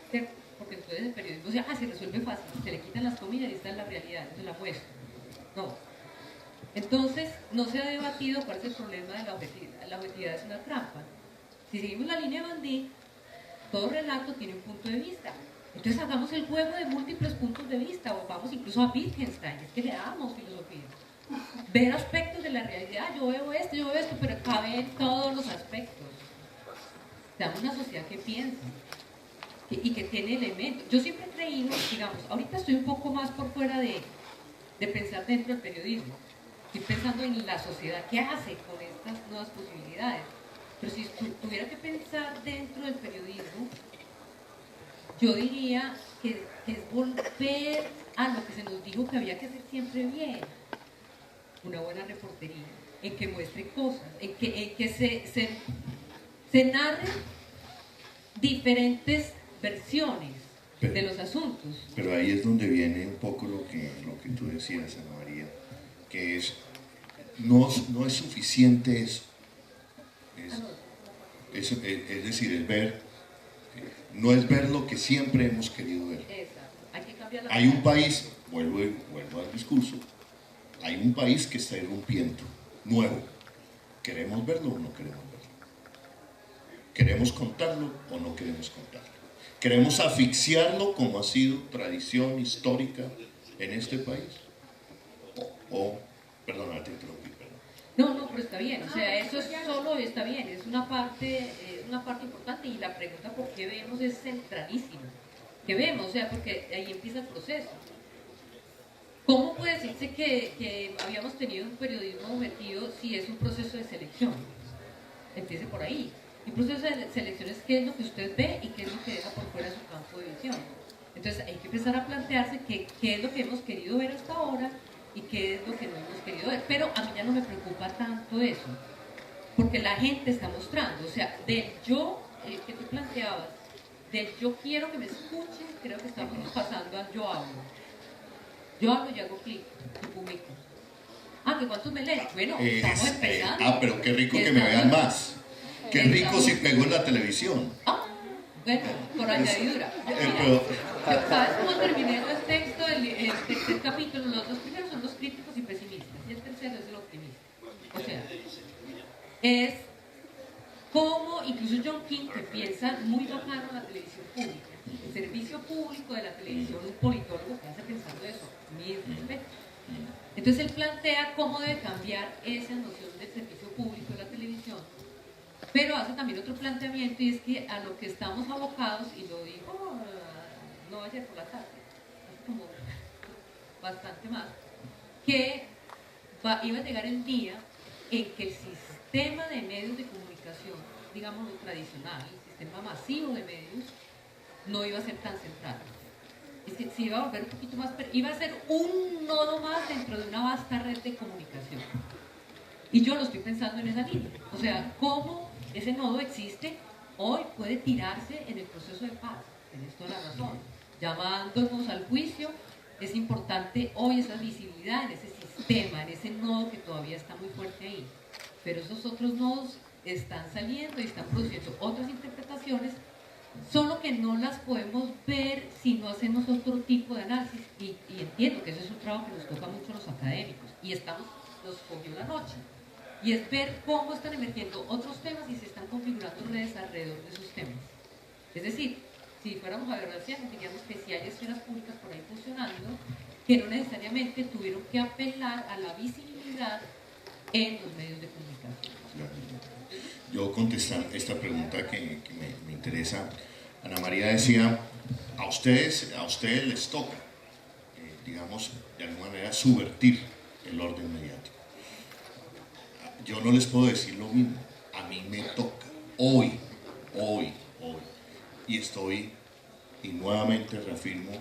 ¿Cierto? Porque entonces el periodismo se resuelve fácil, se le quitan las comillas y está en la realidad, se la muestra. No. Entonces, no se ha debatido cuál es el problema de la objetividad. La objetividad es una trampa. Si seguimos la línea de Bandic, todo relato tiene un punto de vista. Entonces hagamos el juego de múltiples puntos de vista, o vamos incluso a Wittgenstein, es que le damos filosofía. Ver aspectos de la realidad, yo veo esto, pero cabe en todos los aspectos. Damos una sociedad que piensa y que tiene elementos. Yo siempre he creído, digamos, ahorita estoy un poco más por fuera de pensar dentro del periodismo. Estoy pensando en la sociedad, ¿qué hace con estas nuevas posibilidades? Pero si tuviera que pensar dentro del periodismo, yo diría que es volver a lo que se nos dijo que había que hacer siempre bien. Una buena reportería, en que muestre cosas, en que se narren diferentes versiones de los asuntos. Pero ahí es donde viene un poco lo que tú decías, Ana María, que no es suficiente eso. Es decir, el ver, no es ver lo que siempre hemos querido ver. Exacto. Hay que cambiar Hay un país, vuelvo al discurso, hay un país que está irrumpiendo, nuevo. ¿Queremos verlo o no queremos verlo? ¿Queremos contarlo o no queremos contarlo? ¿Queremos asfixiarlo como ha sido tradición histórica en este país? Perdona, te interrumpí, perdón. No, pero está bien, o sea, eso es solo, está bien, es una parte importante, y la pregunta por qué vemos es centralísima. ¿Qué vemos? O sea, porque ahí empieza el proceso. ¿Cómo puede decirse que habíamos tenido un periodismo objetivo si es un proceso de selección? Empiece por ahí. Y un proceso de selección es qué es lo que usted ve y qué es lo que deja por fuera de su campo de visión. Entonces hay que empezar a plantearse qué es lo que hemos querido ver hasta ahora y qué es lo que no hemos querido ver. Pero a mí ya no me preocupa tanto eso, porque la gente está mostrando, o sea, del yo que tú planteabas, del yo quiero que me escuchen, creo que estamos pasando al yo hablo. Yo hablo y hago clic y publico. ¿Que cuántos me leen? Bueno, estamos empezando. Pero qué rico que me vean más. Qué rico si pegó en la televisión. Bueno, por añadidura. ¿Sabes cómo terminé el texto del tercer capítulo? Los dos primeros son los críticos y pesimistas, y el tercero es el optimista. O sea, es como incluso John King, que piensa muy bacano en la televisión pública, el servicio público de la televisión, un politólogo que hace pensando eso, mi respeto. Entonces él plantea cómo debe cambiar esa noción del servicio público de la televisión, pero hace también otro planteamiento, y es que a lo que estamos abocados, y lo dijo no ayer por la tarde, hace como bastante más, que iba a llegar el día en que el sistema de medios de comunicación, digamos lo tradicional, el sistema masivo de medios, no iba a ser tan central. Es que se iba a volver un poquito más, iba a ser un nodo más dentro de una vasta red de comunicación. Y yo lo estoy pensando en esa línea. O sea, cómo ese nodo existe, hoy puede tirarse en el proceso de paz. Tienes toda la razón. Llamándonos al juicio, es importante hoy esa visibilidad en ese sistema, en ese nodo que todavía está muy fuerte ahí. Pero esos otros nodos están saliendo y están produciendo otras interpretaciones, solo que no las podemos ver si no hacemos otro tipo de análisis. Y entiendo que ese es un trabajo que nos toca mucho a los académicos, y nos cogió la noche. Y es ver cómo están emergiendo otros temas y se están configurando redes alrededor de esos temas. Es decir, si fuéramos a ver García, diríamos que sí hay esferas públicas por ahí funcionando, que no necesariamente tuvieron que apelar a la visibilidad en los medios de comunicación. Yo contestar esta pregunta que me interesa. Ana María decía, a ustedes les toca, digamos, de alguna manera subvertir el orden mediático. Yo no les puedo decir lo mismo, a mí me toca, hoy, y estoy, y nuevamente reafirmo,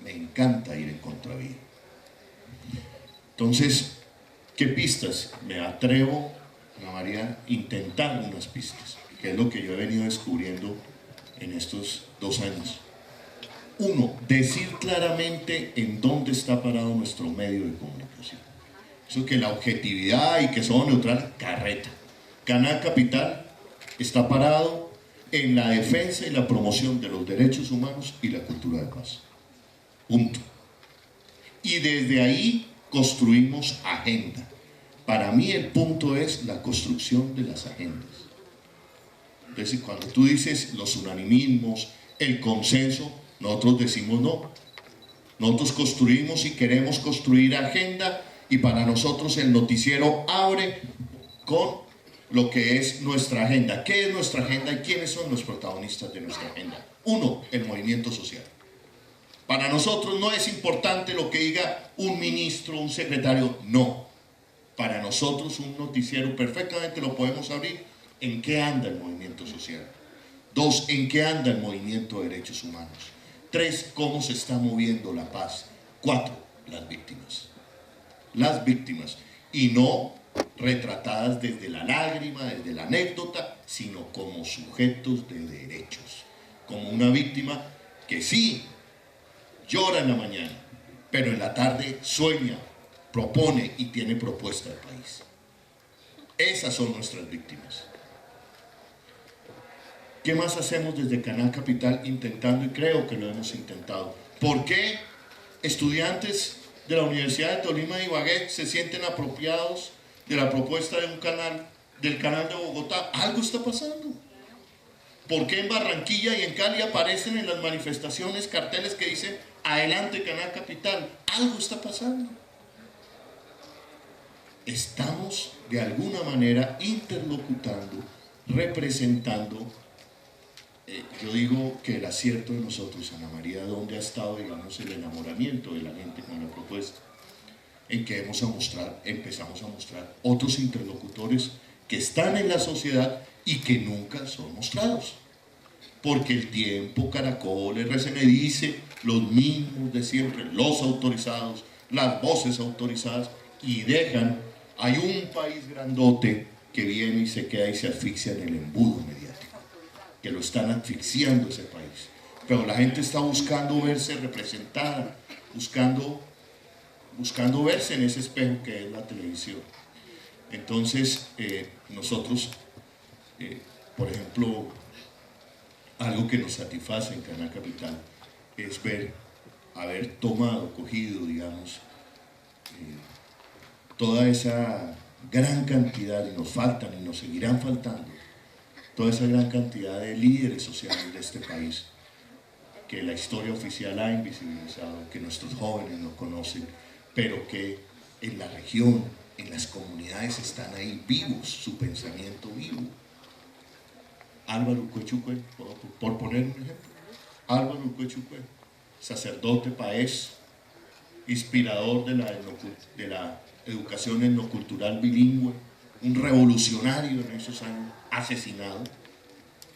me encanta ir en contravía. Entonces, ¿qué pistas? Me atrevo, Ana María, a intentar unas pistas, que es lo que yo he venido descubriendo en estos 2 años. Uno, decir claramente en dónde está parado nuestro medio de comunicación. Eso que la objetividad y que somos neutrales, carreta. Canal Capital está parado en la defensa y la promoción de los derechos humanos y la cultura de paz. Punto. Y desde ahí construimos agenda. Para mí el punto es la construcción de las agendas. Entonces, cuando tú dices los unanimismos, el consenso, nosotros decimos no. Nosotros construimos y queremos construir agenda, y para nosotros el noticiero abre con lo que es nuestra agenda. ¿Qué es nuestra agenda y quiénes son los protagonistas de nuestra agenda? Uno, el movimiento social. Para nosotros no es importante lo que diga un ministro, un secretario, no. Para nosotros un noticiero perfectamente lo podemos abrir en qué anda el movimiento social. 2, en qué anda el movimiento de derechos humanos. 3, cómo se está moviendo la paz. 4, las víctimas. Las víctimas. Y no retratadas desde la lágrima, desde la anécdota, sino como sujetos de derechos. Como una víctima que sí llora en la mañana, pero en la tarde sueña, propone y tiene propuesta de país. Esas son nuestras víctimas. ¿Qué más hacemos desde Canal Capital intentando? Y creo que lo hemos intentado. ¿Por qué estudiantes de la Universidad de Tolima y Ibagué se sienten apropiados de la propuesta de un canal, del canal de Bogotá? Algo está pasando. ¿Por qué en Barranquilla y en Cali aparecen en las manifestaciones carteles que dicen adelante Canal Capital? Algo está pasando. Estamos de alguna manera interlocutando, representando. Yo digo que el acierto de nosotros, Ana María, ¿dónde ha estado, digamos, el enamoramiento de la gente con la propuesta? En que empezamos a mostrar otros interlocutores que están en la sociedad y que nunca son mostrados. Porque El Tiempo, Caracol, RCN dice los mismos de siempre, los autorizados, las voces autorizadas, y dejan, hay un país grandote que viene y se queda y se asfixia en el embudo mediático, que lo están asfixiando ese país. Pero la gente está buscando verse representada, buscando verse en ese espejo que es la televisión. Entonces, nosotros, por ejemplo, algo que nos satisface en Canal Capital es haber cogido, digamos, toda esa gran cantidad, y nos faltan y nos seguirán faltando, toda esa gran cantidad de líderes sociales de este país, que la historia oficial ha invisibilizado, que nuestros jóvenes no conocen, pero que en la región, en las comunidades están ahí vivos, su pensamiento vivo. Álvaro Urquechucue, por poner un ejemplo. Álvaro Urquechucue, sacerdote paez, inspirador de la educación etnocultural bilingüe, un revolucionario en esos años, asesinado,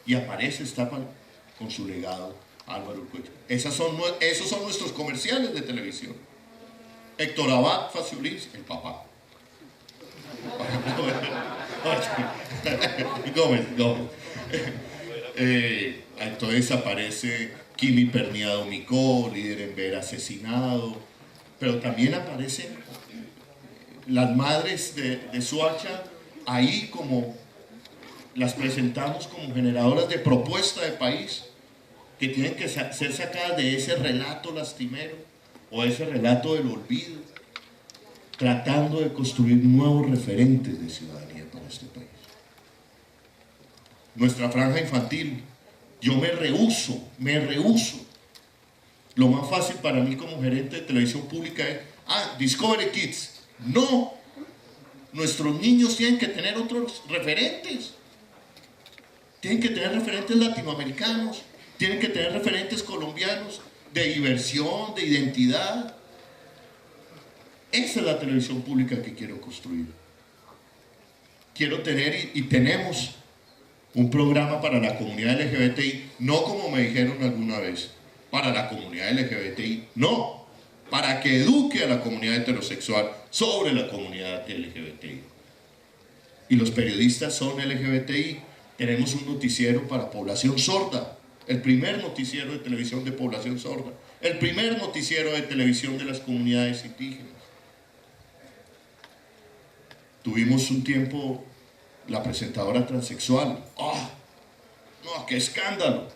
y aparece, está con su legado Álvaro Urquechucue. Esos son nuestros comerciales de televisión. Héctor Abad Faciolís, el papá. Gómez. Entonces aparece Kimi Perniado Micó, líder en Ver asesinado, pero también aparecen las madres de Soacha, ahí como las presentamos como generadoras de propuesta de país, que tienen que ser sacadas de ese relato lastimero o ese relato del olvido, tratando de construir nuevos referentes de ciudadanía para este país. Nuestra franja infantil, yo me rehúso. Lo más fácil para mí como gerente de televisión pública es, Discovery Kids. No, Nuestros niños tienen que tener otros referentes. Tienen que tener referentes latinoamericanos, tienen que tener referentes colombianos de diversión, de identidad. Esa es la televisión pública que quiero construir. Quiero tener y tenemos un programa para la comunidad LGBTI, no como me dijeron alguna vez, para la comunidad LGBTI, no, para que eduque a la comunidad heterosexual sobre la comunidad LGBTI. Y los periodistas son LGBTI. Tenemos un noticiero para población sorda, el primer noticiero de televisión de población sorda, el primer noticiero de televisión de las comunidades indígenas. Tuvimos un tiempo la presentadora transexual. ¡Ah! ¡No, qué escándalo!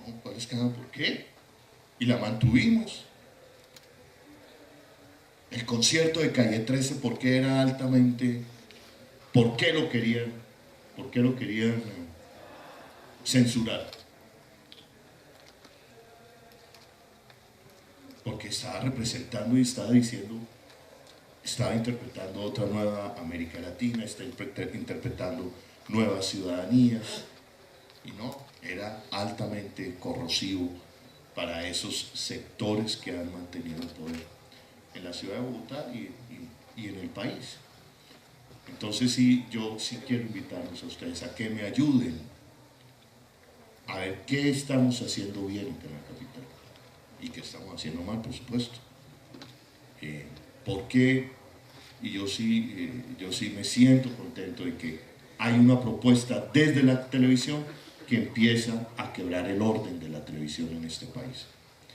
No, ¿cuál escándalo? ¿Por qué? Y la mantuvimos. El concierto de Calle 13, ¿por qué era altamente? ¿Por qué lo querían? ¿Por qué lo querían censurar? Porque estaba representando y estaba diciendo, estaba interpretando otra nueva América Latina, está interpretando nuevas ciudadanías, y no, era altamente corrosivo para esos sectores que han mantenido el poder en la ciudad de Bogotá y en el país. Entonces sí, yo sí quiero invitarlos a ustedes a que me ayuden a ver qué estamos haciendo bien en la capital y qué estamos haciendo mal, por supuesto. ¿Por qué? Y yo sí me siento contento de que hay una propuesta desde la televisión que empieza a quebrar el orden de la televisión en este país.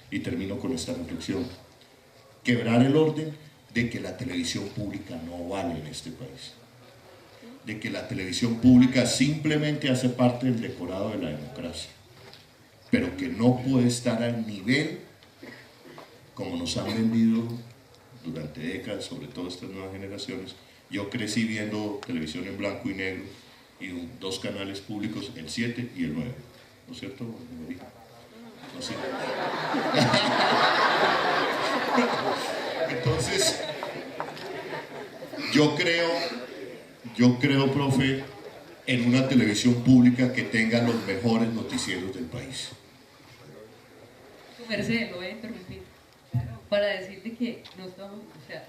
Y termino con esta reflexión. Quebrar el orden de que la televisión pública no vale en este país. De que la televisión pública simplemente hace parte del decorado de la democracia, pero que no puede estar al nivel como nos han vendido durante décadas, sobre todo estas nuevas generaciones. Yo crecí viendo televisión en blanco y negro y dos canales públicos, el 7 y el 9, ¿no es cierto? No sé. Entonces, yo creo, profe, en una televisión pública que tenga los mejores noticieros del país. Su merced, lo voy a interrumpir para decirte que no estamos, o sea,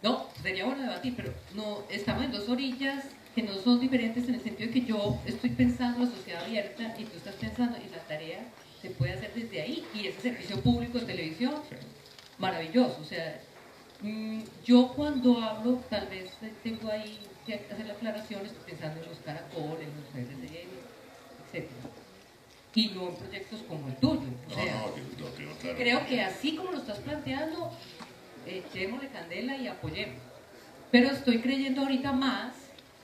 no, sería bueno debatir, pero no, estamos en dos orillas que no son diferentes en el sentido de que yo estoy pensando en la sociedad abierta y tú estás pensando en la tarea se puede hacer desde ahí, y ese servicio público de televisión, maravilloso. O sea, yo cuando hablo, tal vez tengo ahí que hacer la aclaración, estoy pensando en los caracoles, en los RDN, etc. Y no en proyectos como el tuyo. O sea, Claro. Creo que así como lo estás planteando, echémosle candela y apoyemos. Pero estoy creyendo ahorita más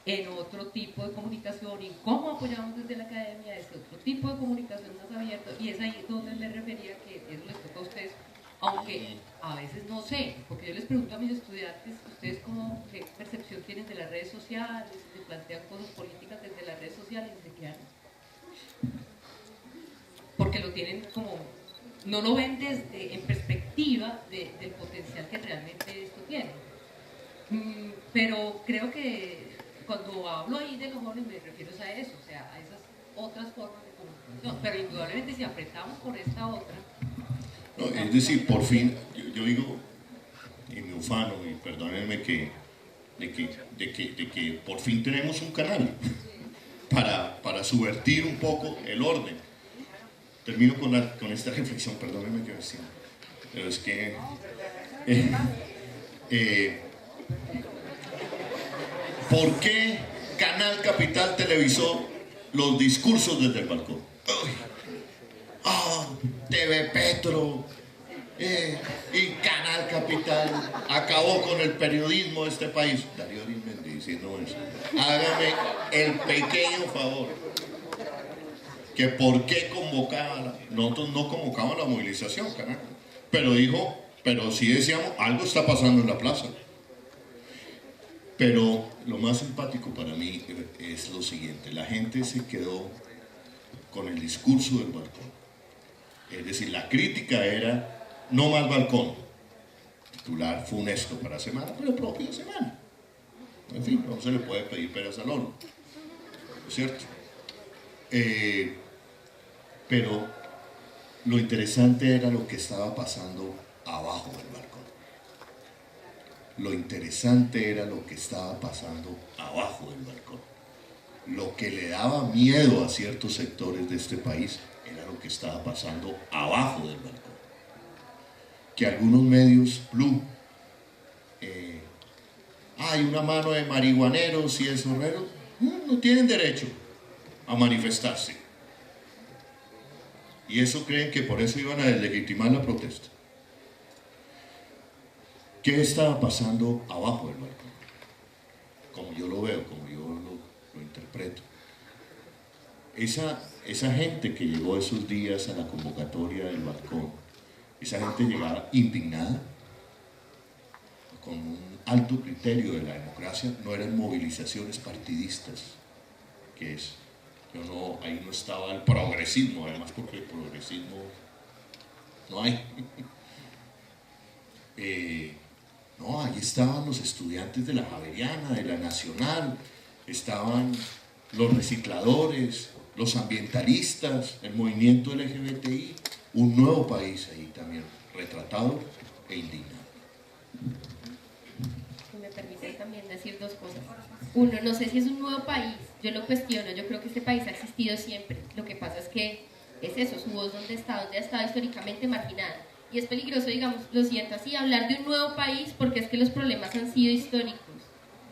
en otro tipo de comunicación y cómo apoyamos desde la academia ese otro tipo de comunicación más abierto, y es ahí donde me refería que eso les toca a ustedes, aunque a veces no sé, porque yo les pregunto a mis estudiantes, ustedes qué percepción tienen de las redes sociales, se plantean cosas políticas desde las redes sociales y se quedan, porque lo tienen como, no lo ven desde, en perspectiva del potencial que realmente esto tiene. Pero creo que cuando hablo ahí de los jóvenes me refiero a eso, o sea, a esas otras formas de comunicación, pero indudablemente si apretamos por esta otra... No, es decir, por fin, yo digo, y me ufano, y perdónenme de que por fin tenemos un canal para subvertir un poco el orden. Termino con esta reflexión, perdónenme que decía, pero es que... ¿por qué Canal Capital televisó los discursos desde el balcón? TV Petro y Canal Capital acabó con el periodismo de este país. Darío Arizmendi diciendo eso. Hágame el pequeño favor. Que por qué convocaban, nosotros no convocamos la movilización, carajo. Pero sí decíamos, algo está pasando en la plaza. Pero lo más simpático para mí es lo siguiente: la gente se quedó con el discurso del balcón. Es decir, la crítica era no más balcón, titular funesto para Semana, pero propio de Semana. En fin, no se le puede pedir peras al horno, ¿no es cierto? Pero lo interesante era lo que estaba pasando abajo del balcón. Lo interesante era lo que estaba pasando abajo del balcón. Lo que le daba miedo a ciertos sectores de este país era lo que estaba pasando abajo del balcón. Que algunos medios, Blue, hay una mano de marihuaneros y esorreros, no tienen derecho a manifestarse. Y eso creen que por eso iban a deslegitimar la protesta. ¿Qué estaba pasando abajo del balcón? Como yo lo veo, como yo lo interpreto. Esa gente que llegó esos días a la convocatoria del balcón, esa gente llegaba indignada, con un alto criterio de la democracia, no eran movilizaciones partidistas, que es, ahí no estaba el progresismo, además porque el progresismo no hay. No, ahí estaban los estudiantes de la Javeriana, de la Nacional, estaban los recicladores, los ambientalistas, el movimiento LGBTI, un nuevo país ahí también, retratado e indignado. Si me permite también decir dos cosas. Uno, no sé si es un nuevo país, yo lo cuestiono, yo creo que este país ha existido siempre. Lo que pasa es que es eso, su voz donde ha estado históricamente marginada. Y es peligroso, digamos, lo siento así, hablar de un nuevo país porque es que los problemas han sido históricos.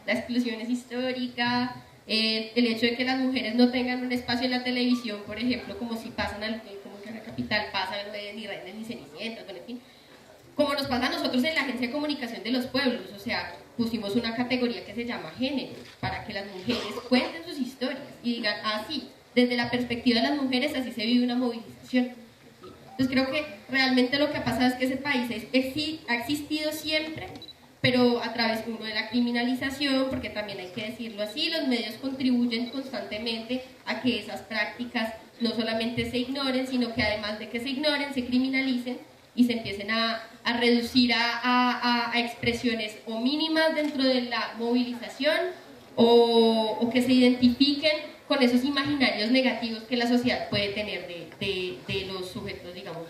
La exclusión es histórica, el hecho de que las mujeres no tengan un espacio en la televisión, por ejemplo, como si pasan como que en la capital pasan ni reinas ni cenicientas, bueno, en fin. Como nos pasa a nosotros en la Agencia de Comunicación de los Pueblos, o sea, pusimos una categoría que se llama género, para que las mujeres cuenten sus historias y digan, sí, desde la perspectiva de las mujeres así se vive una movilización. Entonces creo que realmente lo que ha pasado es que ese país ha existido siempre, pero a través, uno, de la criminalización, porque también hay que decirlo así, los medios contribuyen constantemente a que esas prácticas no solamente se ignoren, sino que además de que se ignoren, se criminalicen y se empiecen a reducir a expresiones o mínimas dentro de la movilización o que se identifiquen con esos imaginarios negativos que la sociedad puede tener de los sujetos, digamos,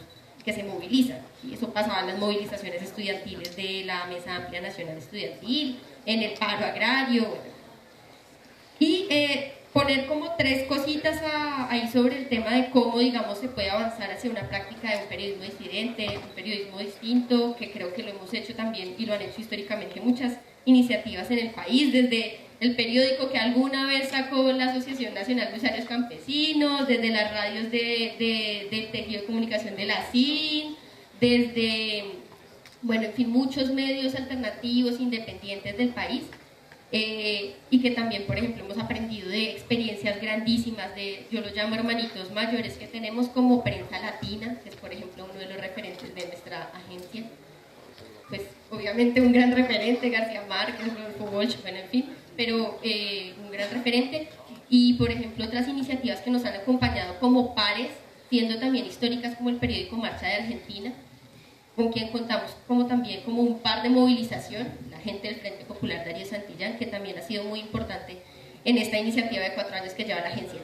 que se movilizan. Y eso pasaba en las movilizaciones estudiantiles de la Mesa Amplia Nacional Estudiantil, en el paro agrario, bueno. Y poner como tres cositas ahí sobre el tema de cómo, digamos, se puede avanzar hacia una práctica de un periodismo disidente, un periodismo distinto, que creo que lo hemos hecho también y lo han hecho históricamente muchas iniciativas en el país, desde el periódico que alguna vez sacó la Asociación Nacional de Usuarios Campesinos, desde las radios del tejido de comunicación de la CIN, desde, bueno, en fin, muchos medios alternativos, independientes del país, y que también, por ejemplo, hemos aprendido de experiencias grandísimas yo lo llamo hermanitos mayores que tenemos como Prensa Latina, que es, por ejemplo, uno de los referentes de nuestra agencia. Pues obviamente un gran referente, García Márquez, Rodolfo Walsh, bueno, en fin, pero un gran referente. Y por ejemplo otras iniciativas que nos han acompañado como pares, siendo también históricas, como el periódico Marcha de Argentina, con quien contamos también como un par de movilización, la gente del Frente Popular Darío Santillán, que también ha sido muy importante en esta iniciativa de 4 años que lleva la agencia.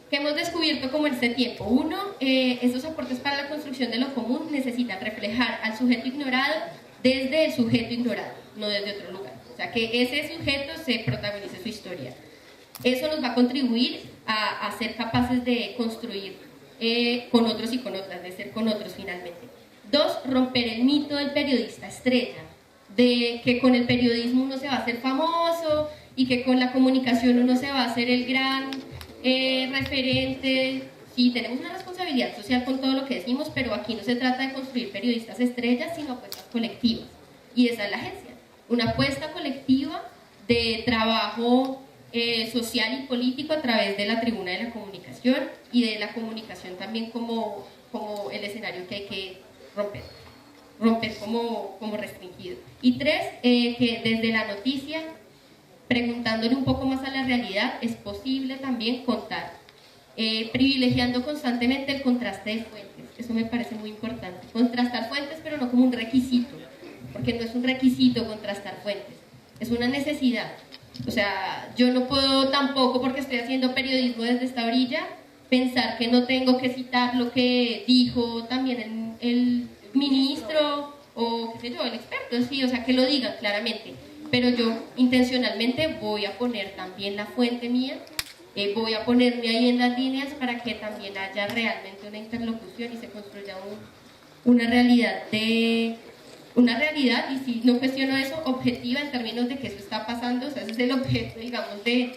¿Qué hemos descubierto como en este tiempo? Uno, esos aportes para la construcción de lo común necesitan reflejar al sujeto ignorado desde el sujeto ignorado, no desde otro lugar. O sea, que ese sujeto se protagonice su historia. Eso nos va a contribuir a ser capaces de construir con otros y con otras, de ser con otros finalmente. 2, romper el mito del periodista estrella, de que con el periodismo uno se va a hacer famoso y que con la comunicación uno se va a hacer el gran referente. Sí, tenemos una responsabilidad social con todo lo que decimos, pero aquí no se trata de construir periodistas estrellas, sino apuestas colectivas. Y esa es la agencia, una apuesta colectiva de trabajo social y político a través de la tribuna de la comunicación y de la comunicación también como el escenario que hay que romper como restringido. Y 3, que desde la noticia, preguntándole un poco más a la realidad, es posible también contar, privilegiando constantemente el contraste de fuentes. Eso me parece muy importante. Contrastar fuentes, pero no como un requisito, porque no es un requisito contrastar fuentes, es una necesidad. O sea, yo no puedo tampoco, porque estoy haciendo periodismo desde esta orilla, pensar que no tengo que citar lo que dijo también el ministro o qué sé yo, el experto, sí, o sea, que lo digan claramente. Pero yo intencionalmente voy a poner también la fuente mía, voy a ponerme ahí en las líneas para que también haya realmente una interlocución y se construya una realidad y si no cuestiono eso, objetiva en términos de que eso está pasando, o sea, ese es el objeto, digamos, este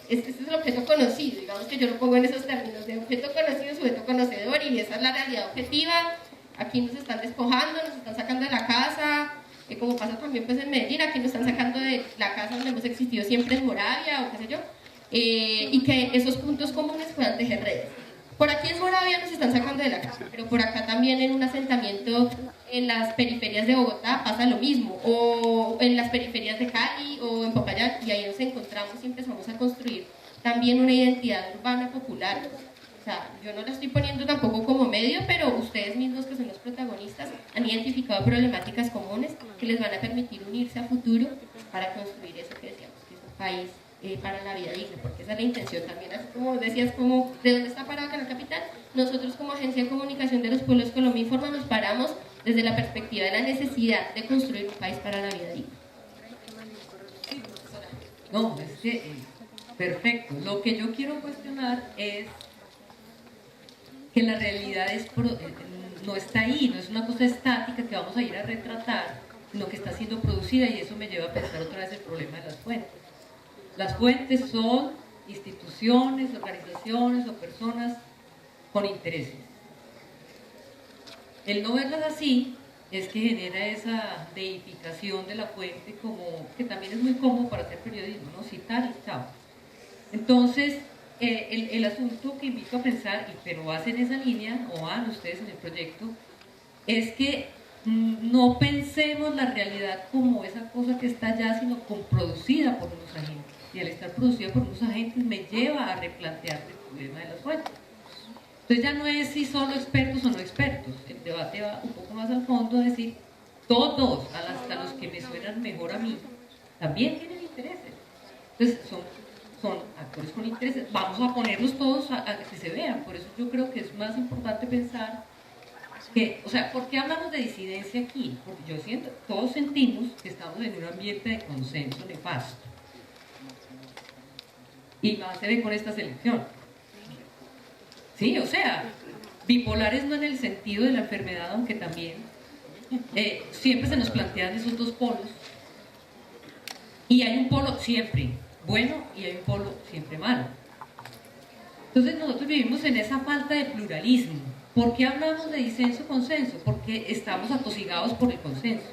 es el objeto conocido, digamos que yo lo pongo en esos términos de objeto conocido, sujeto conocedor, y esa es la realidad objetiva. Aquí nos están despojando, nos están sacando de la casa, como pasa también pues en Medellín, aquí nos están sacando de la casa donde hemos existido siempre en Moravia o qué sé yo, y que esos puntos comunes puedan tejer redes. Por aquí en Moravia nos están sacando de la casa, pero por acá también en un asentamiento en las periferias de Bogotá pasa lo mismo, o en las periferias de Cali o en Popayán, y ahí nos encontramos y empezamos a construir también una identidad urbana popular. O sea, yo no la estoy poniendo tampoco como medio, pero ustedes mismos, que son los protagonistas, han identificado problemáticas comunes que les van a permitir unirse a futuro para construir eso que decíamos, que es un país para la vida digna, porque esa es la intención también, así como decías, como de dónde está parado Canal Capital. Nosotros como Agencia de Comunicación de los Pueblos Colombia Informa nos paramos desde la perspectiva de la necesidad de construir un país para la vida digna. No, es que perfecto. Lo que yo quiero cuestionar es que la realidad no está ahí, no es una cosa estática que vamos a ir a retratar, sino que está siendo producida, y eso me lleva a pensar otra vez el problema de las fuentes. Las fuentes son instituciones, organizaciones o personas con intereses. El no verlas así es que genera esa deificación de la fuente, como que también es muy cómodo para hacer periodismo, ¿no? Citar y chao. Entonces, el asunto que invito a pensar, pero hacen esa línea, o van ustedes en el proyecto, es que no pensemos la realidad como esa cosa que está allá, sino como producida por unos agentes. Y al estar producida por unos agentes me lleva a replantear el problema de las fuentes. Entonces ya no es si solo expertos o no expertos, el debate va un poco más al fondo, es decir, todos, hasta los que me suenan mejor a mí, también tienen intereses. Entonces son actores con intereses, vamos a ponerlos todos a que se vean. Por eso yo creo que es más importante pensar que, o sea, ¿por qué hablamos de disidencia aquí? Porque yo siento, todos sentimos que estamos en un ambiente de consenso nefasto. Y más se ve con esta selección. Sí, o sea, bipolares no en el sentido de la enfermedad, aunque también siempre se nos plantean esos dos polos, y hay un polo siempre bueno y hay un polo siempre malo. Entonces nosotros vivimos en esa falta de pluralismo. ¿Por qué hablamos de disenso-consenso? Porque estamos atosigados por el consenso.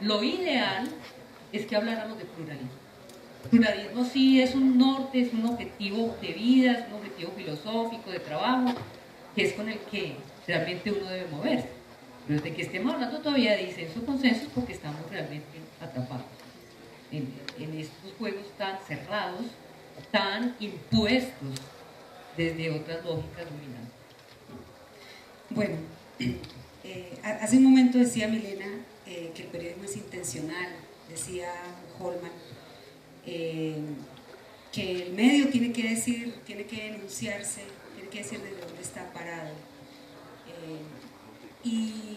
Lo ideal es que habláramos de pluralismo. Pluralismo sí es un norte, es un objetivo de vida, es un objetivo filosófico, de trabajo, que es con el que realmente uno debe moverse. Pero desde que estemos hablando todavía de disenso-consenso es porque estamos realmente atrapados en estos juegos tan cerrados, tan impuestos desde otras lógicas dominantes. Bueno, hace un momento decía Milena que el periodismo es intencional, decía Holman, que el medio tiene que decir, tiene que enunciarse, tiene que decir desde dónde está parado. Y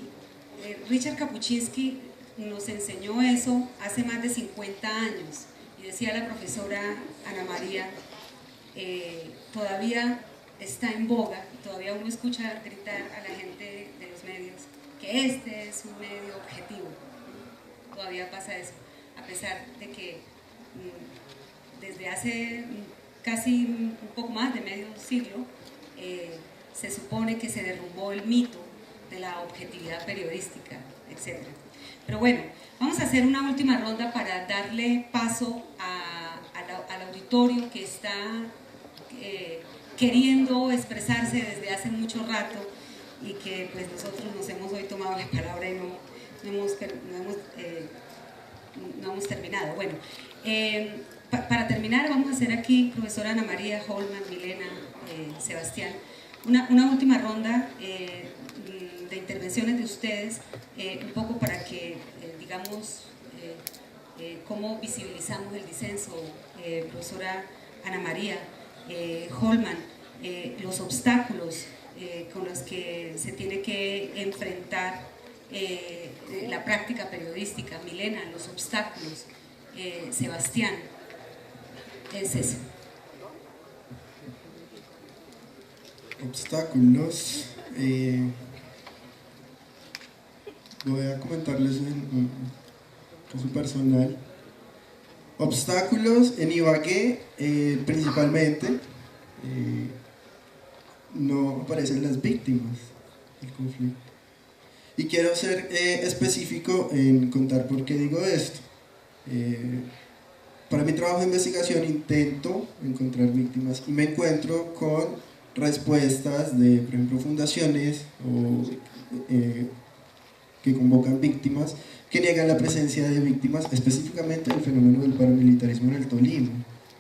Richard Kapuscinski nos enseñó eso hace más de 50 años, y decía la profesora Ana María, todavía está en boga, y todavía uno escucha gritar a la gente de los medios que este es un medio objetivo. Todavía pasa eso, a pesar de que desde hace casi un poco más de medio siglo se supone que se derrumbó el mito de la objetividad periodística, etc. Pero bueno, vamos a hacer una última ronda para darle paso al auditorio que está queriendo expresarse desde hace mucho rato, y que pues nosotros nos hemos hoy tomado la palabra y no hemos terminado. Bueno, para terminar vamos a hacer aquí, profesora Ana María, Holman, Milena, Sebastián, una última ronda de intervenciones de ustedes, un poco para que digamos, cómo visibilizamos el disenso, profesora Ana María, Holman, los obstáculos con los que se tiene que enfrentar la práctica periodística, Milena, los obstáculos, Sebastián, es eso. Obstáculos. Voy a comentarles un caso personal. Obstáculos en Ibagué, principalmente, no aparecen las víctimas del conflicto. Y quiero ser específico en contar por qué digo esto. Para mi trabajo de investigación intento encontrar víctimas y me encuentro con respuestas de, por ejemplo, fundaciones que convocan víctimas, que niegan la presencia de víctimas, específicamente el fenómeno del paramilitarismo en el Tolima,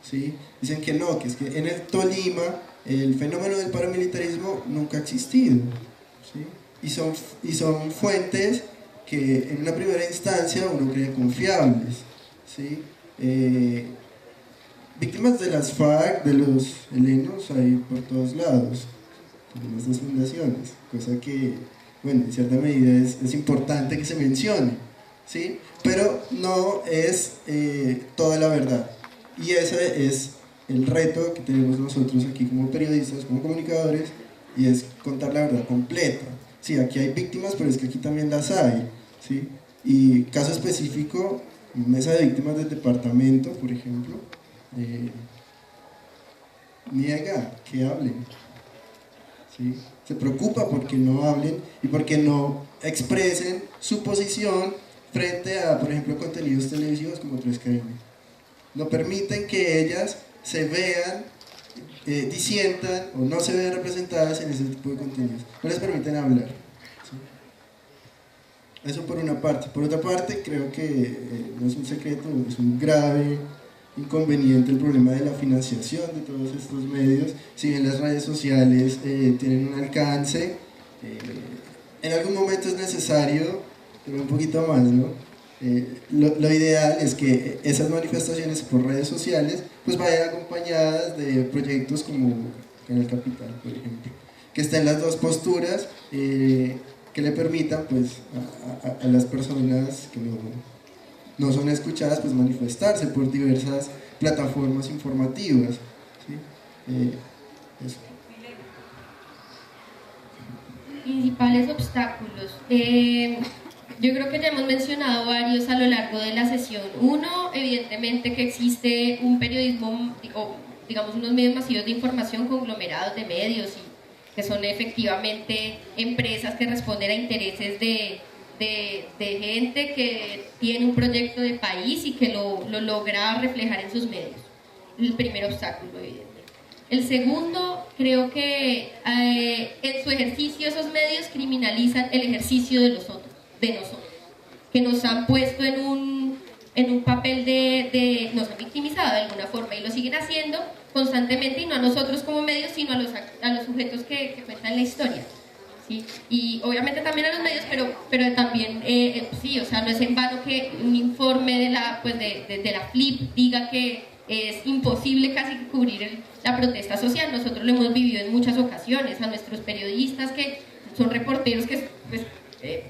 ¿sí? Dicen que no, que es que en el Tolima el fenómeno del paramilitarismo nunca ha existido, ¿sí? Y son fuentes que en una primera instancia uno cree confiables, ¿sí? Víctimas de las FARC, de los helenos, hay por todos lados, en estas fundaciones, cosa que, bueno, en cierta medida es importante que se mencione, ¿sí? Pero no es toda la verdad. Y ese es el reto que tenemos nosotros aquí como periodistas, como comunicadores, y es contar la verdad completa. Sí, aquí hay víctimas, pero es que aquí también las hay, ¿sí? Y caso específico, mesa de víctimas del departamento, por ejemplo, niega que hablen, ¿sí? Se preocupa porque no hablen y porque no expresen su posición frente a, por ejemplo, contenidos televisivos como 3KM. No permiten que ellas se vean, disientan o no se vean representadas en ese tipo de contenidos. No les permiten hablar, ¿sí? Eso por una parte. Por otra parte, creo que no es un secreto, es un grave inconveniente el problema de la financiación de todos estos medios. Si bien las redes sociales tienen un alcance, en algún momento es necesario, pero un poquito más, ¿no? Lo ideal es que esas manifestaciones por redes sociales pues vayan acompañadas de proyectos como Canal Capital, por ejemplo, que estén las dos posturas, que le permitan pues a las personas que no son escuchadas pues manifestarse por diversas plataformas informativas, ¿sí? Eso. Principales obstáculos. Yo creo que ya hemos mencionado varios a lo largo de la sesión. Uno, evidentemente que existe un periodismo, o digamos unos medios masivos de información, conglomerados de medios, y que son efectivamente empresas que responden a intereses de gente que tiene un proyecto de país y que lo logra reflejar en sus medios. El primer obstáculo, evidentemente. El segundo, creo que en su ejercicio esos medios criminalizan el ejercicio de nosotros, que nos han puesto en un papel nos han victimizado de alguna forma y lo siguen haciendo constantemente, y no a nosotros como medios, sino a los sujetos que cuentan la historia, ¿sí? Y obviamente también a los medios, pero también, sí, o sea, no es en vano que un informe de la FLIP diga que es imposible casi cubrir la protesta social. Nosotros lo hemos vivido en muchas ocasiones. A nuestros periodistas, que son reporteros que pues,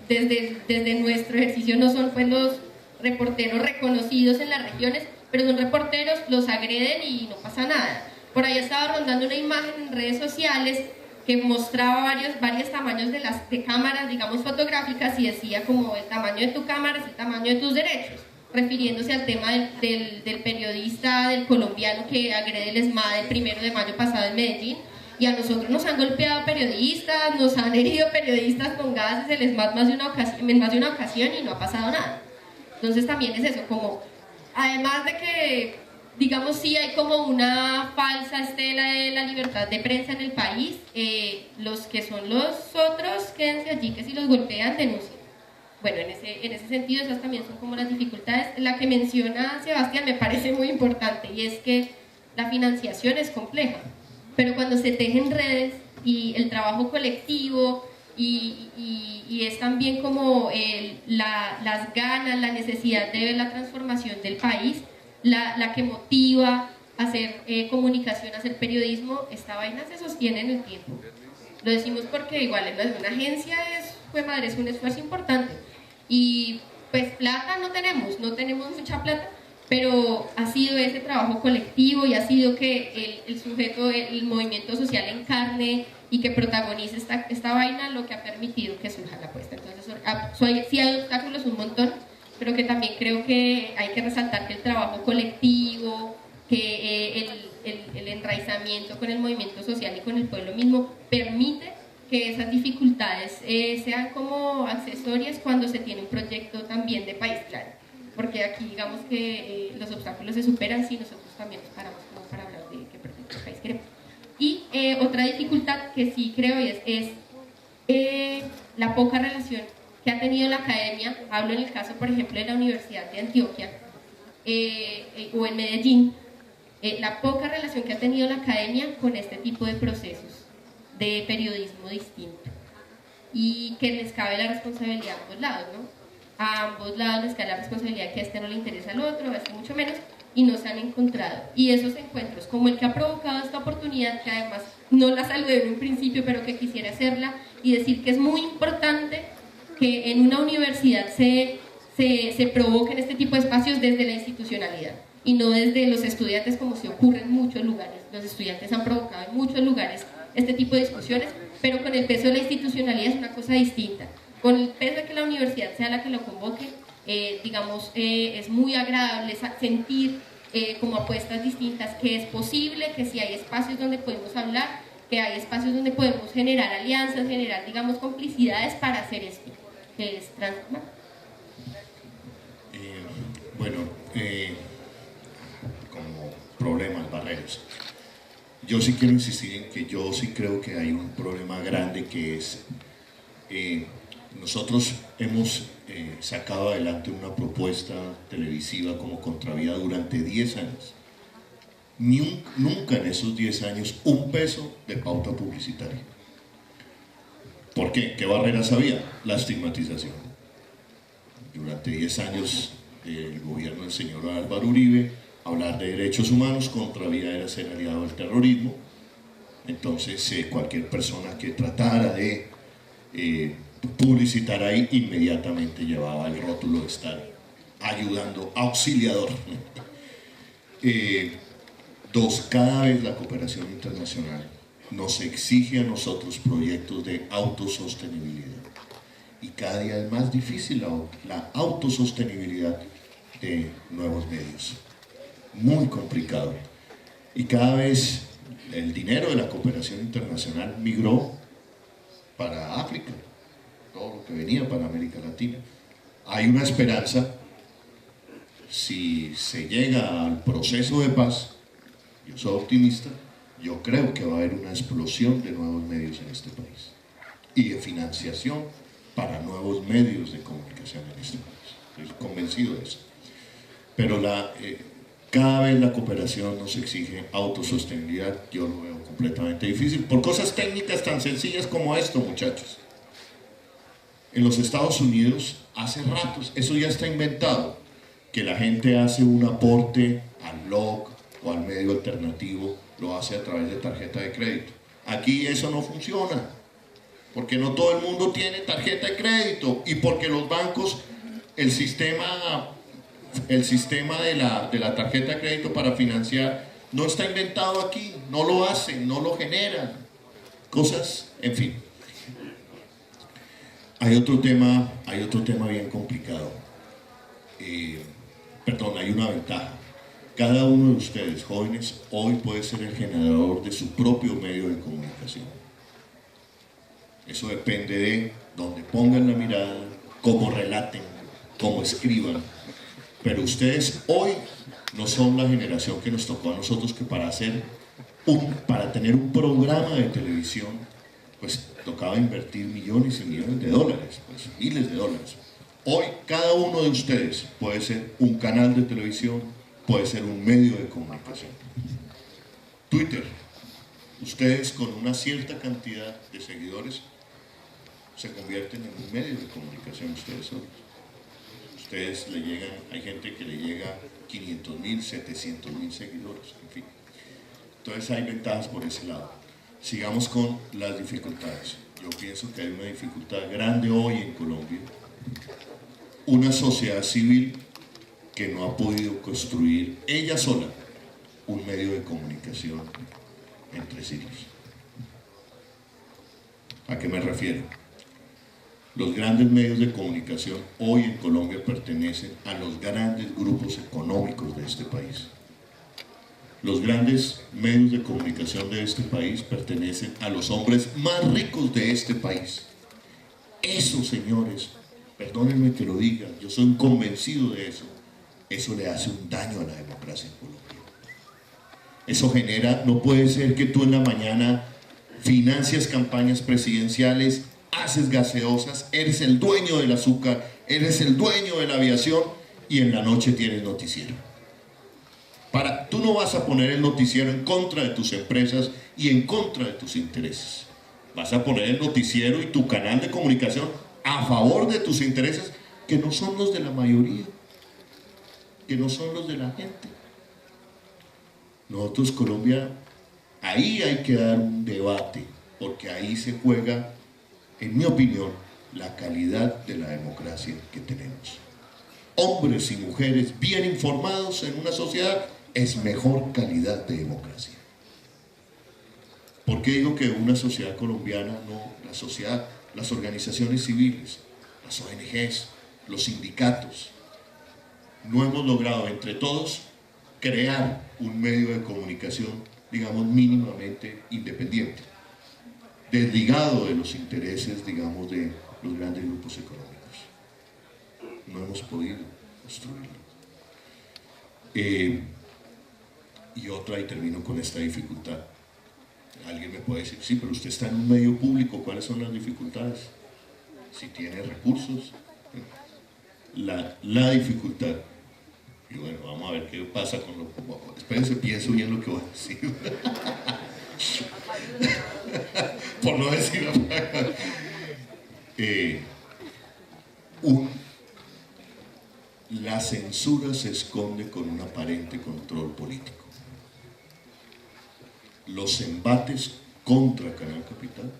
desde nuestro ejercicio no son pues los reporteros reconocidos en las regiones, pero son reporteros, los agreden y no pasa nada. Por ahí estaba rondando una imagen en redes sociales que mostraba varios tamaños de cámaras, digamos, fotográficas, y decía como el tamaño de tu cámara es el tamaño de tus derechos, refiriéndose al tema del periodista, del colombiano que agrede el ESMAD el 1 de mayo pasado en Medellín. Y a nosotros nos han golpeado periodistas, nos han herido periodistas con gases, el ESMAD en más de una ocasión, y no ha pasado nada. Entonces también es eso, como, además de que, digamos, sí hay como una falsa estela de la libertad de prensa en el país, los que son los otros, quédense allí, que si los golpean, denuncien. Bueno, en ese sentido, esas también son como las dificultades. La que menciona Sebastián me parece muy importante, y es que la financiación es compleja, pero cuando se tejen redes y el trabajo colectivo y es también como las ganas, la necesidad de ver la transformación del país, la que motiva a hacer comunicación, a hacer periodismo. Esta vaina se sostiene en el tiempo. Lo decimos porque igual en una agencia es un esfuerzo importante, y pues plata no tenemos mucha plata, pero ha sido ese trabajo colectivo y ha sido que el sujeto, el movimiento social encarne y que protagonice esta vaina lo que ha permitido que surja la apuesta. Entonces, sí hay obstáculos un montón, pero que también creo que hay que resaltar que el trabajo colectivo, que el enraizamiento con el movimiento social y con el pueblo mismo permite que esas dificultades sean como accesorias cuando se tiene un proyecto también de país claro. Porque aquí digamos que los obstáculos se superan si nosotros también nos paramos como para hablar de qué proyecto de país queremos. Y otra dificultad que sí creo es la poca relación que ha tenido la academia. Hablo en el caso, por ejemplo, de la Universidad de Antioquia o en Medellín, la poca relación que ha tenido la academia con este tipo de procesos de periodismo distinto, y que les cabe la responsabilidad a ambos lados, ¿no? A ambos lados les cae la responsabilidad que a este no le interesa al otro, a este mucho menos, y no se han encontrado. Y esos encuentros, como el que ha provocado esta oportunidad, que además no la saludé en un principio, pero que quisiera hacerla, y decir que es muy importante que en una universidad se provoquen este tipo de espacios desde la institucionalidad y no desde los estudiantes, como se ocurre en muchos lugares. Los estudiantes han provocado en muchos lugares este tipo de discusiones, pero con el peso de la institucionalidad es una cosa distinta. Con el peso de que la universidad sea la que lo convoque, digamos, es muy agradable sentir como apuestas distintas, que es posible, que si hay espacios donde podemos hablar, que hay espacios donde podemos generar alianzas, generar, digamos, complicidades para hacer esto, que es transformar. Como problemas, barreras. Yo sí quiero insistir en que yo sí creo que hay un problema grande, que es nosotros hemos sacado adelante una propuesta televisiva como Contravía durante 10 años. Nunca en esos 10 años un peso de pauta publicitaria. ¿Por qué? ¿Qué barreras había? La estigmatización. Durante 10 años del gobierno del señor Álvaro Uribe, hablar de derechos humanos, Contravía era ser aliado del terrorismo. Entonces cualquier persona que tratara de publicitar ahí inmediatamente llevaba el rótulo de estar ayudando, auxiliador. Dos, cada vez la cooperación internacional nos exige a nosotros proyectos de autosostenibilidad, y cada día es más difícil la autosostenibilidad de nuevos medios, muy complicado, y cada vez el dinero de la cooperación internacional migró para África, todo lo que venía para América Latina. Hay una esperanza, si se llega al proceso de paz, yo soy optimista, yo creo que va a haber una explosión de nuevos medios en este país y de financiación para nuevos medios de comunicación en este país. Estoy convencido de eso. Pero cada vez la cooperación nos exige autosostenibilidad. Yo lo veo completamente difícil por cosas técnicas tan sencillas como esto, muchachos. En los Estados Unidos, hace ratos, eso ya está inventado, que la gente hace un aporte al blog o al medio alternativo, lo hace a través de tarjeta de crédito. Aquí eso no funciona, porque no todo el mundo tiene tarjeta de crédito, y porque los bancos, el sistema de la tarjeta de crédito para financiar no está inventado aquí, no lo hacen, no lo generan, cosas, en fin. Hay otro tema bien complicado. Hay una ventaja. Cada uno de ustedes, jóvenes, hoy puede ser el generador de su propio medio de comunicación. Eso depende de dónde pongan la mirada, cómo relaten, cómo escriban. Pero ustedes hoy no son la generación que nos tocó a nosotros, que para tener un programa de televisión, pues tocaba invertir millones y millones de dólares, pues miles de dólares. Hoy cada uno de ustedes puede ser un canal de televisión, puede ser un medio de comunicación. Twitter, ustedes con una cierta cantidad de seguidores se convierten en un medio de comunicación ustedes solos. Ustedes le llegan, hay gente que le llega 500.000, 700.000 seguidores, en fin. Entonces hay ventajas por ese lado. Sigamos con las dificultades. Yo pienso que hay una dificultad grande hoy en Colombia. Una sociedad civil que no ha podido construir ella sola un medio de comunicación entre sirios. ¿A qué me refiero? Los grandes medios de comunicación hoy en Colombia pertenecen a los grandes grupos económicos de este país. Los grandes medios de comunicación de este país pertenecen a los hombres más ricos de este país. Eso, señores, perdónenme que lo diga, yo soy un convencido de eso. Eso le hace un daño a la democracia en Colombia. Eso genera, no puede ser que tú en la mañana financias campañas presidenciales, haces gaseosas, eres el dueño del azúcar, eres el dueño de la aviación y en la noche tienes noticiero. Tú no vas a poner el noticiero en contra de tus empresas y en contra de tus intereses. Vas a poner el noticiero y tu canal de comunicación a favor de tus intereses, que no son los de la mayoría, que no son los de la gente. Nosotros, Colombia, ahí hay que dar un debate, porque ahí se juega, en mi opinión, la calidad de la democracia que tenemos. Hombres y mujeres bien informados en una sociedad es mejor calidad de democracia. ¿Por qué digo que una sociedad colombiana, no, la sociedad, las organizaciones civiles, las ONGs, los sindicatos, no hemos logrado entre todos crear un medio de comunicación, digamos, mínimamente independiente, desligado de los intereses, digamos, de los grandes grupos económicos? No hemos podido construirlo. Y otra, y termino con esta dificultad. Alguien me puede decir, sí, pero usted está en un medio público, ¿cuáles son las dificultades? Si tiene recursos. La dificultad. Y bueno, vamos a ver qué pasa con lo... Espérense, pienso bien lo que voy a decir. Por no decir la palabra. La censura se esconde con un aparente control político. Los embates contra Canal Capital,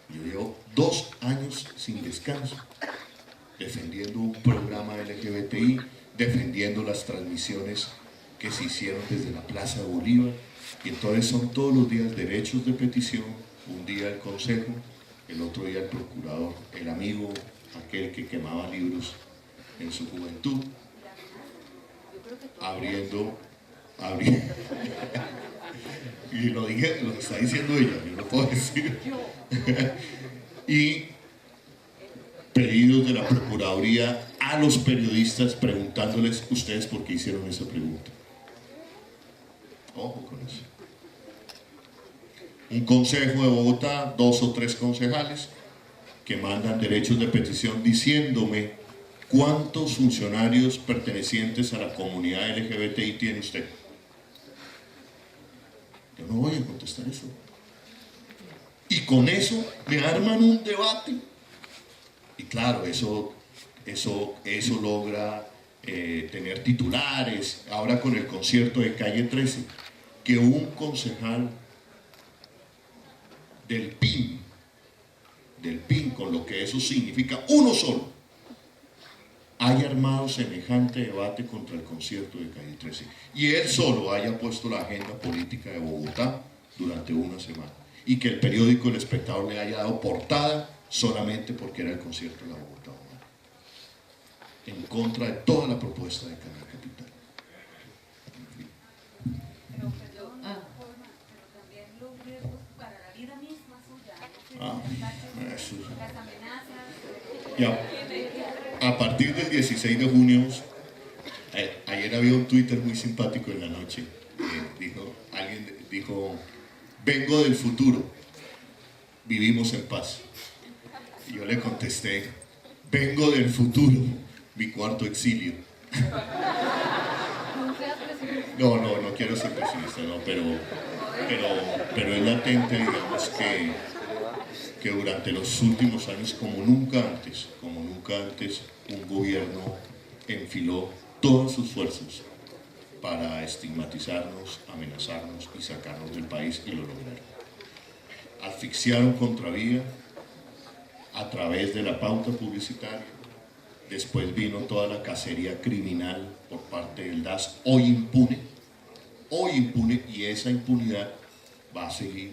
yo llevo 2 años sin descanso defendiendo un programa LGBTI, defendiendo las transmisiones que se hicieron desde la Plaza de Bolívar, y entonces son todos los días derechos de petición, un día el consejo, el otro día el procurador, el amigo, aquel que quemaba libros en su juventud, abriendo y lo dije, lo está diciendo ella, yo no puedo decir. Y pedidos de la Procuraduría a los periodistas preguntándoles, ¿ustedes por qué hicieron esa pregunta? Ojo con eso. Un consejo de Bogotá, 2 o 3 concejales que mandan derechos de petición diciéndome cuántos funcionarios pertenecientes a la comunidad LGBTI tiene usted. Yo no voy a contestar eso. Y con eso me arman un debate. Y claro, eso logra tener titulares. Ahora con el concierto de Calle 13, que un concejal del PIN, con lo que eso significa, uno solo, haya armado semejante debate contra el concierto de Calle 13 y él solo haya puesto la agenda política de Bogotá durante una semana, y que el periódico El Espectador le haya dado portada solamente porque era el concierto de la Bogotá, en contra de toda la propuesta de Canal Capital. Pero también los riesgos para la vida misma suya, Eso. las amenazas. Ya. A partir del 16 de junio, ayer había un Twitter muy simpático en la noche. Alguien dijo, vengo del futuro, vivimos en paz. Y yo le contesté, vengo del futuro, mi cuarto exilio. No quiero ser pesimista, no, pero es latente, digamos, que durante los últimos años, como nunca antes, un gobierno enfiló todas sus fuerzas para estigmatizarnos, amenazarnos y sacarnos del país, y lo lograron. Asfixiaron Contravía a través de la pauta publicitaria. Después vino toda la cacería criminal por parte del DAS, hoy impune, y esa impunidad va a seguir,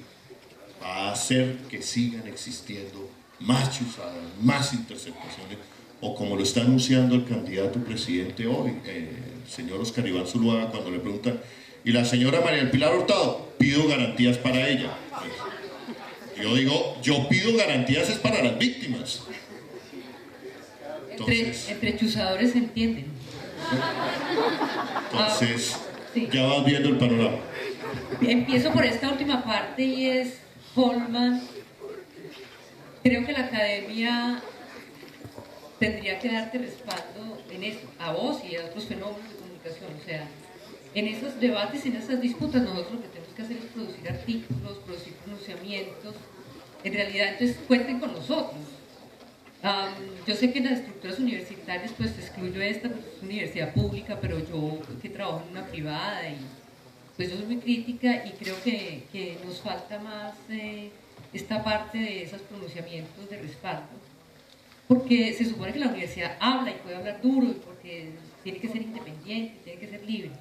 va a hacer que sigan existiendo más chuzadas, más interceptaciones, o como lo está anunciando el candidato presidente hoy, el señor Oscar Iván Zuluaga, cuando le preguntan, y la señora María del Pilar Hurtado, pido garantías para ella. Pues, yo digo, yo pido garantías es para las víctimas. Entonces, entre chuzadores se entienden. Entonces, Sí. ya vas viendo el panorama. Empiezo por esta última parte y es Holman. Creo que la academia tendría que darte respaldo en eso, a vos y a otros fenómenos de comunicación. O sea, en esos debates, en esas disputas, nosotros lo que tenemos que hacer es producir artículos, producir pronunciamientos. En realidad, entonces, cuenten con nosotros. Yo sé que en las estructuras universitarias, pues excluyo esta, pues es una universidad pública, pero yo que trabajo en una privada y pues yo soy muy crítica y creo que nos falta más esta parte de esos pronunciamientos de respaldo, porque se supone que la universidad habla y puede hablar duro y porque tiene que ser independiente, tiene que ser libre.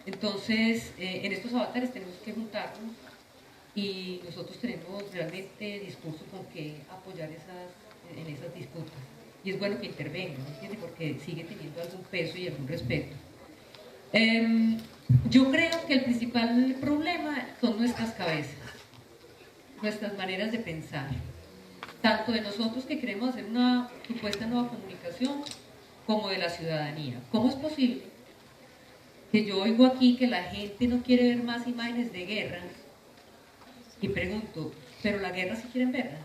Entonces, en estos avatares tenemos que juntarnos y nosotros tenemos realmente discurso con que apoyar en esas disputas. Y es bueno que intervengan, ¿entiende? Porque sigue teniendo algún peso y algún respeto. Yo creo que el principal problema son nuestras cabezas, nuestras maneras de pensar, tanto de nosotros que queremos hacer una supuesta nueva comunicación, como de la ciudadanía. ¿Cómo es posible que yo oigo aquí que la gente no quiere ver más imágenes de guerra? Y pregunto, ¿pero la guerra sí quieren verla?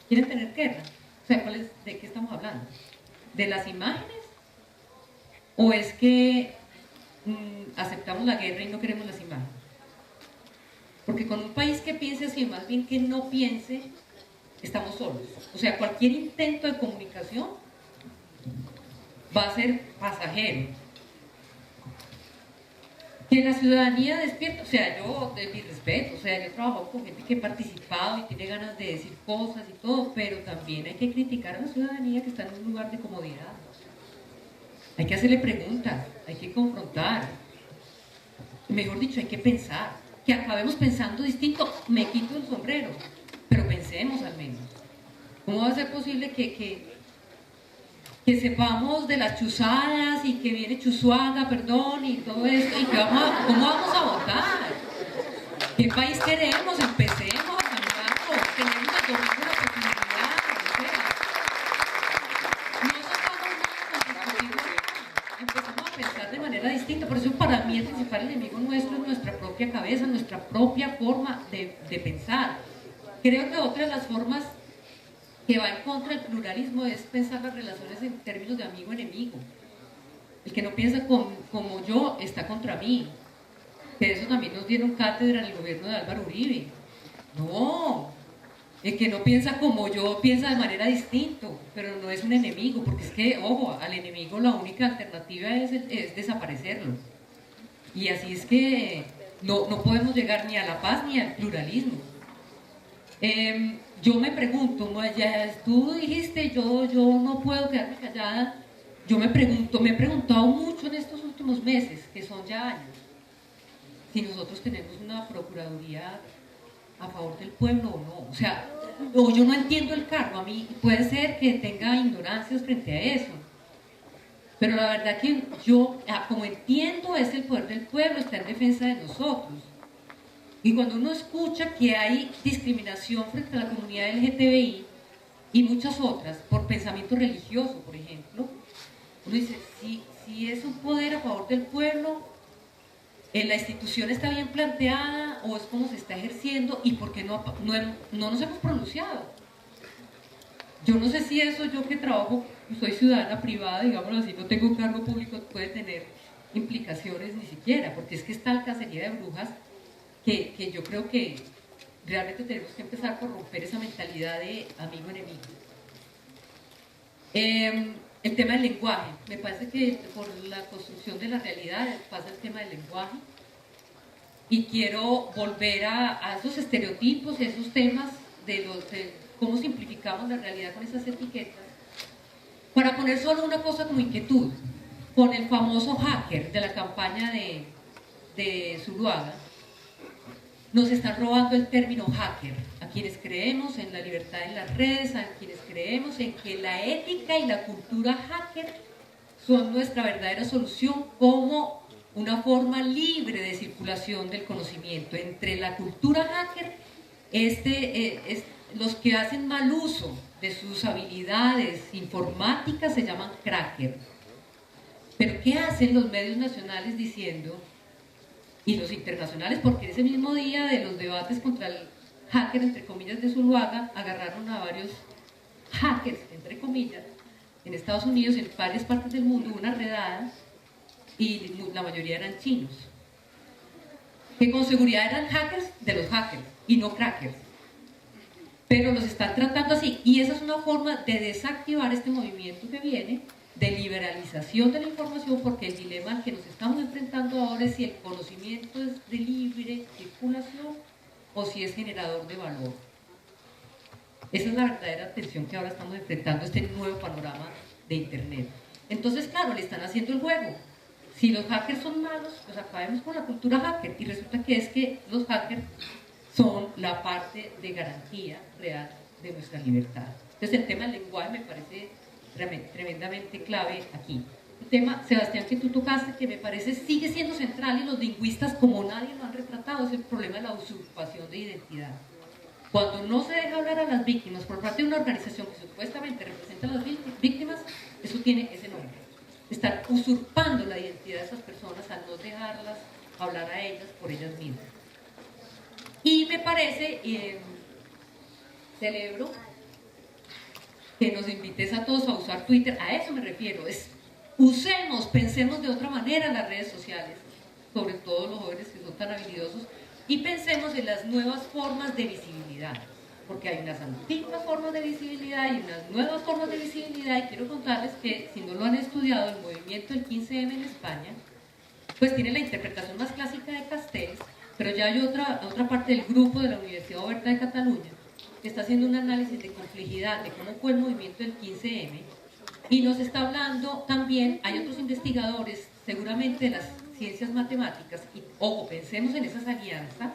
¿Quieren tener guerra? O sea, ¿de qué estamos hablando? ¿De las imágenes? ¿O es que aceptamos la guerra y no queremos las imágenes? Porque con un país que piense así, más bien que no piense, estamos solos. O sea, cualquier intento de comunicación va a ser pasajero. Que la ciudadanía despierta, o sea, yo de mi respeto, o sea, yo he trabajado con gente que ha participado y tiene ganas de decir cosas y todo, pero también hay que criticar a la ciudadanía que está en un lugar de comodidad. Hay que hacerle preguntas, hay que confrontar. Mejor dicho, hay que pensar. Que acabemos pensando distinto, me quito el sombrero, pero pensemos al menos. ¿Cómo va a ser posible que sepamos de las chuzadas y que viene Chuzuaga, perdón, y todo esto, y que cómo vamos a votar? ¿Qué país queremos? Empecemos a cambiarlo, tenemos el domingo la posibilidad, o sea, no sacamos nada, empezamos a pensar de manera distinta. Por eso para mí el principal enemigo nuestro es nuestra propia cabeza, nuestra propia forma de pensar. Creo que otra de las formas que va en contra del pluralismo es pensar las relaciones en términos de amigo-enemigo. El que no piensa como yo está contra mí. Que eso también nos dieron cátedra en el gobierno de Álvaro Uribe. No, el que no piensa como yo piensa de manera distinta, pero no es un enemigo, porque es que, ojo, al enemigo la única alternativa es desaparecerlo. Y así es que no podemos llegar ni a la paz ni al pluralismo. Yo me pregunto, tú dijiste, yo no puedo quedarme callada. Yo me he preguntado mucho en estos últimos meses, que son ya años, si nosotros tenemos una procuraduría a favor del pueblo o no. O sea, o yo no entiendo el cargo, a mí puede ser que tenga ignorancias frente a eso. Pero la verdad que yo, como entiendo, es el poder del pueblo, está en defensa de nosotros. Y cuando uno escucha que hay discriminación frente a la comunidad LGTBI y muchas otras, por pensamiento religioso, por ejemplo, uno dice, si es un poder a favor del pueblo, la institución está bien planteada o es como se está ejerciendo y por qué no nos hemos pronunciado. Yo no sé si eso, yo que trabajo, soy ciudadana privada, digámoslo así, no tengo cargo público, puede tener implicaciones ni siquiera, porque es que esta cacería de brujas que yo creo que realmente tenemos que empezar por romper esa mentalidad de amigo-enemigo. El tema del lenguaje, me parece que por la construcción de la realidad pasa el tema del lenguaje, y quiero volver a esos estereotipos y a esos temas de cómo simplificamos la realidad con esas etiquetas, para poner solo una cosa como inquietud, con el famoso hacker de la campaña de Zuluaga. Nos están robando el término hacker, a quienes creemos en la libertad en las redes, a quienes creemos en que la ética y la cultura hacker son nuestra verdadera solución como una forma libre de circulación del conocimiento. Entre la cultura hacker, los que hacen mal uso de sus habilidades informáticas se llaman cracker. Pero ¿qué hacen los medios nacionales diciendo, y los internacionales, porque ese mismo día de los debates contra el hacker, entre comillas, de Zuluaga, agarraron a varios hackers, entre comillas, en Estados Unidos, en varias partes del mundo, una redada, y la mayoría eran chinos, que con seguridad eran hackers de los hackers, y no crackers. Pero los están tratando así, y esa es una forma de desactivar este movimiento que viene, de liberalización de la información, porque el dilema al que nos estamos enfrentando ahora es si el conocimiento es de libre circulación o si es generador de valor. Esa es la verdadera tensión que ahora estamos enfrentando, este nuevo panorama de Internet. Entonces, claro, le están haciendo el juego. Si los hackers son malos, pues acabemos con la cultura hacker, y resulta que es que los hackers son la parte de garantía real de nuestra libertad. Entonces, el tema del lenguaje me parece tremendamente clave aquí. El tema, Sebastián, que tú tocaste, que me parece sigue siendo central, y los lingüistas como nadie lo han retratado, es el problema de la usurpación de identidad. Cuando no se deja hablar a las víctimas por parte de una organización que supuestamente representa a las víctimas, eso tiene ese nombre. Están usurpando la identidad de esas personas al no dejarlas hablar a ellas por ellas mismas. Y me parece, celebro que nos invites a todos a usar Twitter. A eso me refiero, usemos, pensemos de otra manera las redes sociales, sobre todo los jóvenes que son tan habilidosos, y pensemos en las nuevas formas de visibilidad, porque hay unas antiguas formas de visibilidad y unas nuevas formas de visibilidad, y quiero contarles que, si no lo han estudiado, el movimiento del 15M en España, pues tiene la interpretación más clásica de Castells, pero ya hay otra parte del grupo de la Universidad Oberta de Cataluña que está haciendo un análisis de complejidad de cómo fue el movimiento del 15M, y nos está hablando también, hay otros investigadores, seguramente de las ciencias matemáticas, y ojo, pensemos en esas alianzas,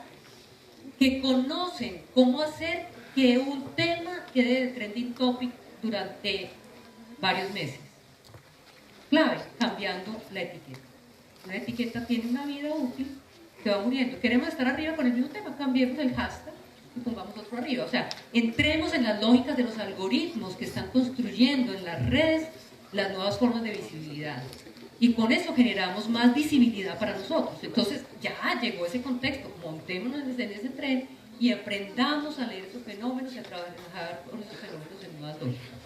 que conocen cómo hacer que un tema quede de trending topic durante varios meses. Clave, cambiando la etiqueta. Una etiqueta tiene una vida útil que va muriendo. Queremos estar arriba con el mismo tema, cambiemos el hashtag y pongamos otro arriba. O sea, entremos en las lógicas de los algoritmos que están construyendo en las redes las nuevas formas de visibilidad. Y con eso generamos más visibilidad para nosotros. Entonces, ya llegó ese contexto, montémonos en ese tren y aprendamos a leer esos fenómenos y a trabajar con esos fenómenos en nuevas lógicas.